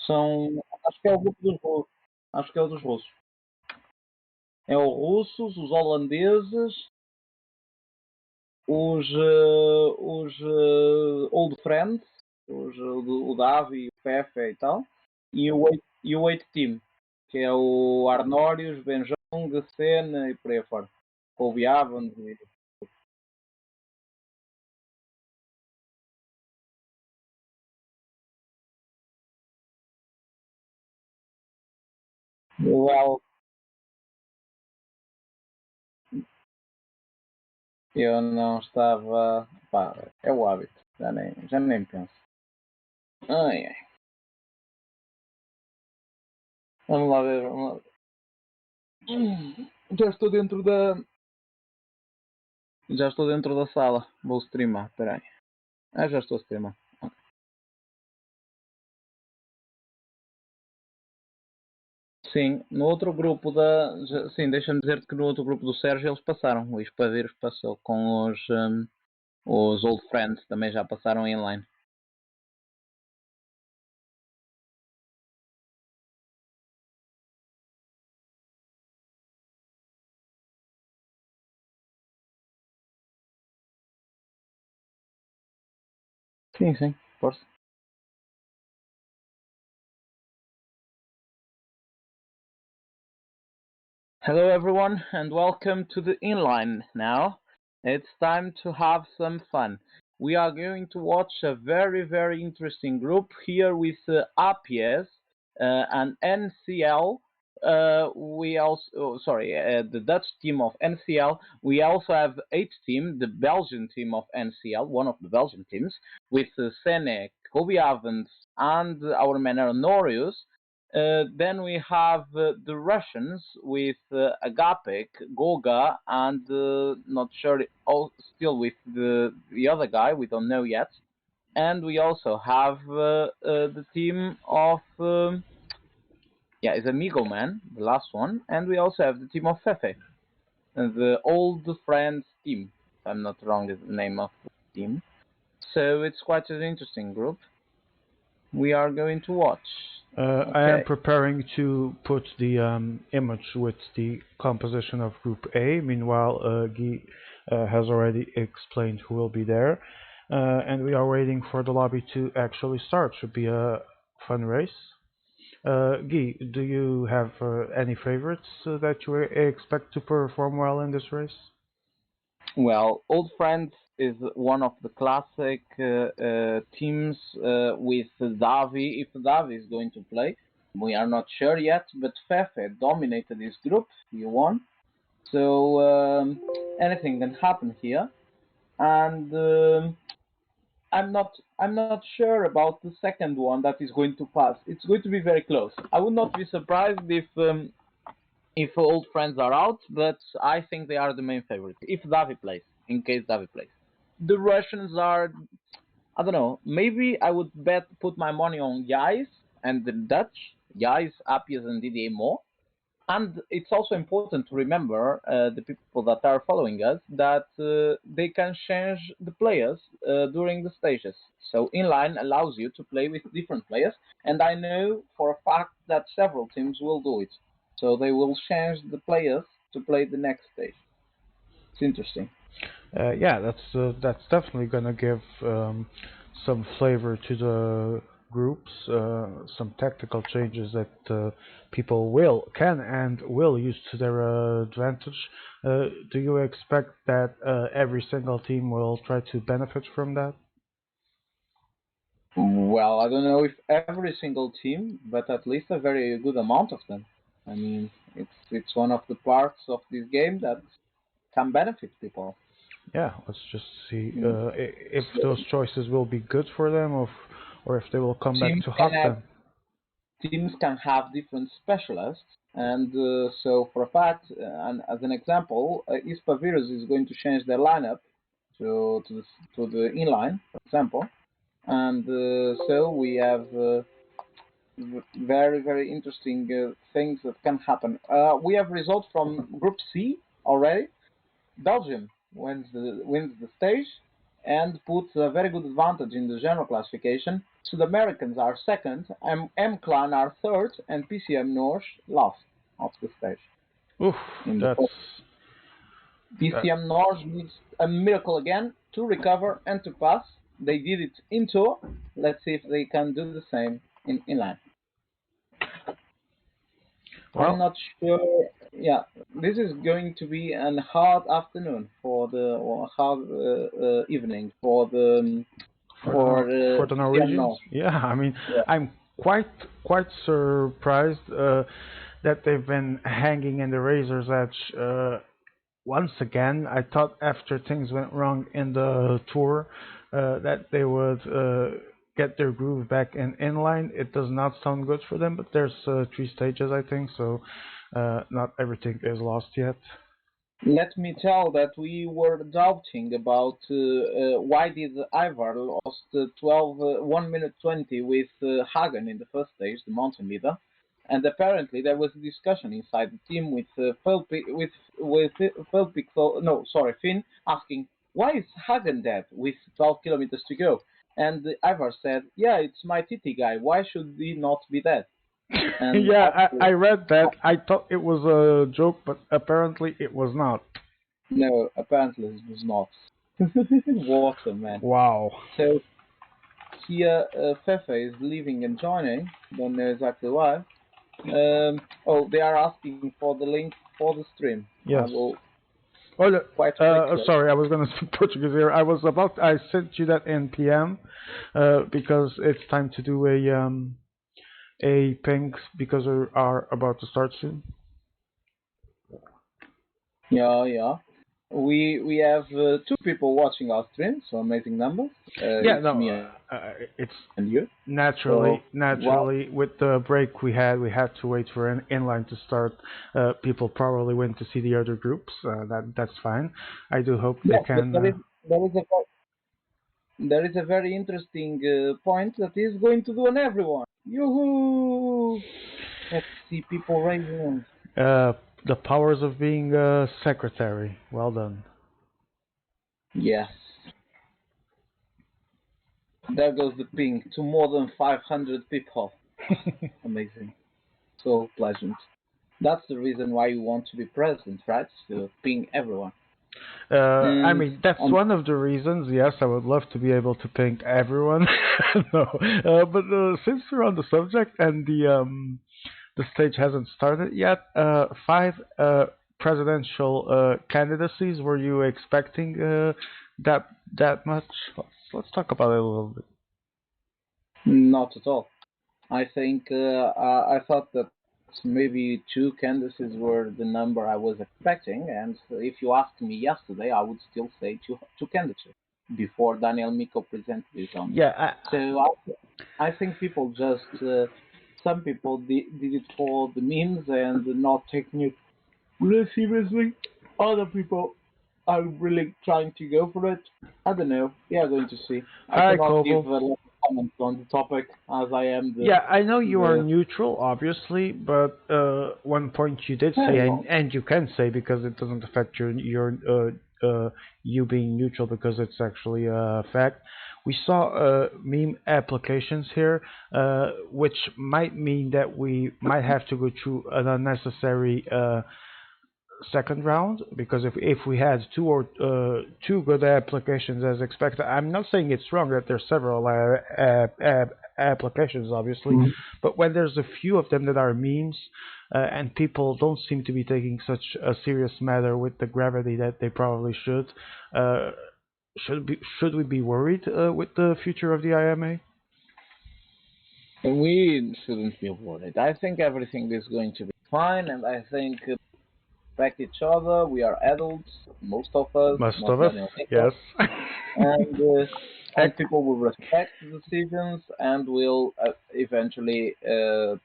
São. Acho que é o grupo dos russos. Acho que é o dos russos. É os russos, os holandeses, os Old Friends, o Davi, o Fefe e tal, e o 8 Team, que é o Arnórios, Benjong, Senna e por aí fora. Com o Biavans e. Well, eu não estava. Pá, é o hábito, já nem penso. Ai, ai. Vamos lá ver, vamos lá ver. Já estou dentro da. Já estou dentro da sala. Vou streamar, peraí. Já estou a streamar. Sim, no outro grupo da. Sim, deixa-me dizer-te que no outro grupo do Sérgio eles passaram. O Espaviros passou com os Old Friends, também já passaram inline. Sim, sim, força. Hello everyone and welcome to the inline now. It's time to have some fun. We are going to watch a very interesting group here with APS and NCL. We also, the Dutch team of NCL. We also have H team, the Belgian team of NCL, one of the Belgian teams, with Sene, Kobe Avans, and our man Norius. Then we have the Russians with Agapek, Goga, and not sure, still with the other guy, we don't know yet. And we also have the team of, it's Amigo Man, the last one. And we also have the team of Fefe, the old friends team, if I'm not wrong, is the name of the team. So it's quite an interesting group. We are going to watch. Okay. I am preparing to put the image with the composition of Group A. Meanwhile, Guy has already explained who will be there. And we are waiting for the lobby to actually start. Should be a fun race. Guy, do you have any favorites that you expect to perform well in this race? Well, Old Friends is one of the classic teams with Davi. If Davi is going to play, we are not sure yet, but Fefe dominated this group. He won. So anything can happen here. And I'm not sure about the second one that is going to pass. It's going to be very close. I would not be surprised if Old Friends are out, but I think they are the main favorites. If Davi plays, in case Davi plays. The Russians are, I don't know, maybe I would put my money on Yais and the Dutch, Yais, Appius and Didier Mo. And it's also important to remember the people that are following us that they can change the players during the stages. So inline allows you to play with different players, and I know for a fact that several teams will do it. So they will change the players to play the next stage. It's interesting. Yeah, that's definitely gonna give some flavor to the groups, some tactical changes that people can and will use to their advantage. Do you expect that every single team will try to benefit from that? Well, I don't know if every single team, but at least a very good amount of them. I mean, it's one of the parts of this game that can benefit people. Yeah, let's just see Mm. if So those choices will be good for them, or if they will come back teams to can haunt have them. teams can have different specialists, and so for a fact, and as an example, ISPA Virus is going to change their lineup to the inline, for example, and so we have very interesting things that can happen. We have results from Group C already. Belgium wins the stage and puts a very good advantage in the general classification. Sud Americans are second, M-Clan are third, and PCM North last of the stage. Oof, In the that's that. PCM North needs a miracle again to recover and to pass. They did it in tour. Let's see if they can do the same in inline. I'm Well, not sure. Yeah, this is going to be an hard afternoon for the or hard evening for for the PCM Norwegians, North. yeah. I mean, Yeah. I'm quite surprised that they've been hanging in the razor's edge once again. I thought after things went wrong in the tour that they would get their groove back in inline. It does not sound good for them, but there's three stages, I think, so not everything is lost yet. Let me tell that we were doubting about why did Ivar lost 1 minute 20 with Hagen in the first stage, the mountain leader, and apparently there was a discussion inside the team with no, sorry, Finn asking why is Hagen dead with 12 kilometers to go, and Ivar said, "Yeah, it's my TT guy. Why should he not be dead?" And Yeah, I after, read that. I thought it was a joke, but apparently it was not. no, apparently it was not. Water, man. Wow. So here, Fefe is leaving and joining. Don't know exactly why. Oh, they are asking for the link for the stream. I Yes. will Olha, quite quickly. sorry, I was gonna speak Portuguese here. I sent you that in PM, because it's time to do a ping because we are about to start soon. Yeah, yeah. We have two people watching our stream, so amazing numbers. Yeah, It's no, me and it's you. So well, naturally with the break we had to wait for an inline to start. People probably went to see the other groups. That's fine. I do hope they yes, but can. there is a very interesting point that is going to do on everyone. Yoo-hoo! Let's see people raising. The powers of being a secretary. Well done. Yes. There goes the ping to more than 500 people. Amazing. So pleasant. That's the reason why you want to be president, right? To ping everyone. I And mean, that's on one of the reasons. Yes, I would love to be able to ping everyone. No, but since we're on the subject and the stage hasn't started yet, five presidential candidacies. Were you expecting that that much? Let's talk about it a little bit. not at all. I think I thought that maybe two candidacies were the number I was expecting, and if you asked me yesterday, I would still say two candidates before Daniel Miko presented his own. Yeah, So I think people just some people did it for the memes and not taking it really seriously. Other people are really trying to go for it. I don't know. We are going to see. I hi cannot give Koval. a lot. comment on the topic as I am Yeah, I know you are the neutral, obviously, but one point you did say, and you can say because it doesn't affect you being neutral because it's actually a fact. We saw meme applications here, which might mean that we might have to go through an unnecessary second round, because if we had two good applications as expected. I'm not saying it's wrong that there's several applications, obviously, but when there's a few of them that are memes, and people don't seem to be taking such a serious matter with the gravity that they probably should, should we be worried with the future of the IMA? we shouldn't be worried. I think everything is going to be fine, and I think respect each other. We are adults, most of us, Most not of us, many of people, yes. and uh, and Ec- people will respect the decisions and will eventually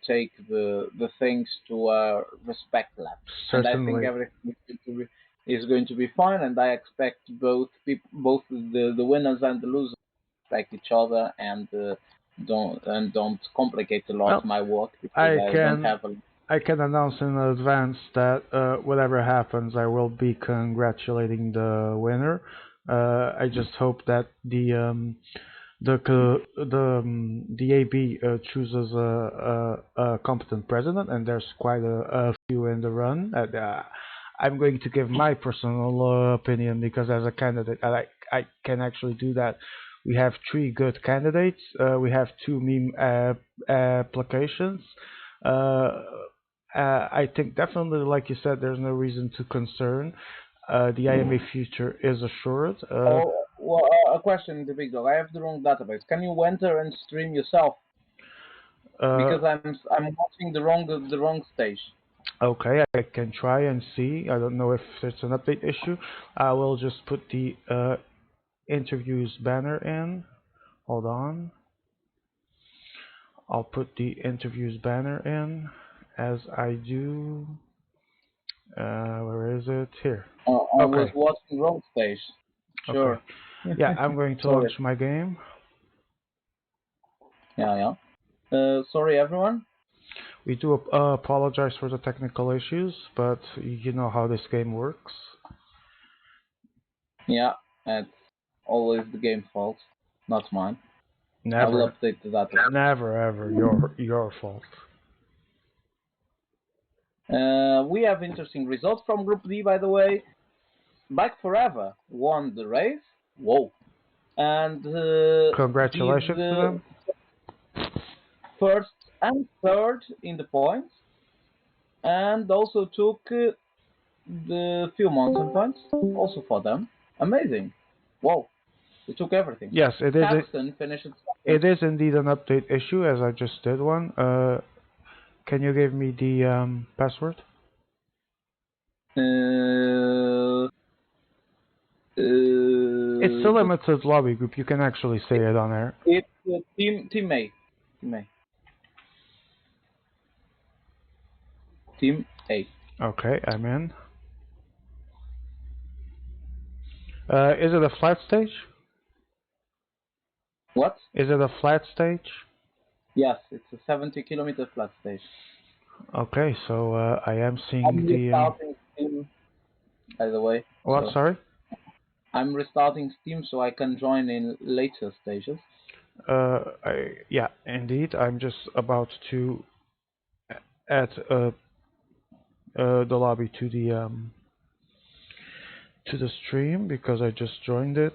take the things to a respect level. And I think Certainly. everything is going to be fine. And I expect both the winners and the losers respect each other and don't complicate a lot Well, my work because I I don't can have a. I can announce in advance that whatever happens, I will be congratulating the winner. I just hope that the AB chooses a competent president, and there's quite a few in the run. I'm going to give my personal opinion because as a candidate, I can actually do that. We have three good candidates. We have two meme applications. Uh, I think definitely, like you said, there's no reason to concern. The IMA future is assured. Oh, well, a question, the big dog. I have the wrong database. Can you enter and stream yourself? Uh, Because I'm watching the wrong stage. okay, I can try and see. I don't know if it's an update issue. I will just put the interviews banner in. Hold on. I'll put the interviews banner in as I do. Where is it? Here. I was Okay. watching wrong stage. Okay. Sure. Yeah, I'm going to Sorry. launch my game. Yeah, yeah. Sorry, everyone. We do apologize for the technical issues, but you know how this game works. Yeah, it's always the game fault, not mine. I will Never, update the data. never ever your fault. We have interesting results from Group D, by the way. Bike Forever won the race. Whoa. And Congratulations to did them. first and third in the points, and also took the few mountain points also for them. Amazing. Wow. They took everything. Yes, it is. Capstan finished It second. is indeed an update issue, as I just did one. Can you give me the password? Uh, It's a just limited lobby group. You can actually say it on air. it's Team A. Team A. Team A. Okay, I'm in. Is it a flat stage? What? Is it a flat stage? Yes, it's a 70-kilometer flat stage. Okay, so I am seeing I'm the. restarting Steam, by the way. What? So Sorry. I'm restarting Steam so I can join in later stages. Yeah, indeed. I'm just about to add the lobby to the stream because I just joined it.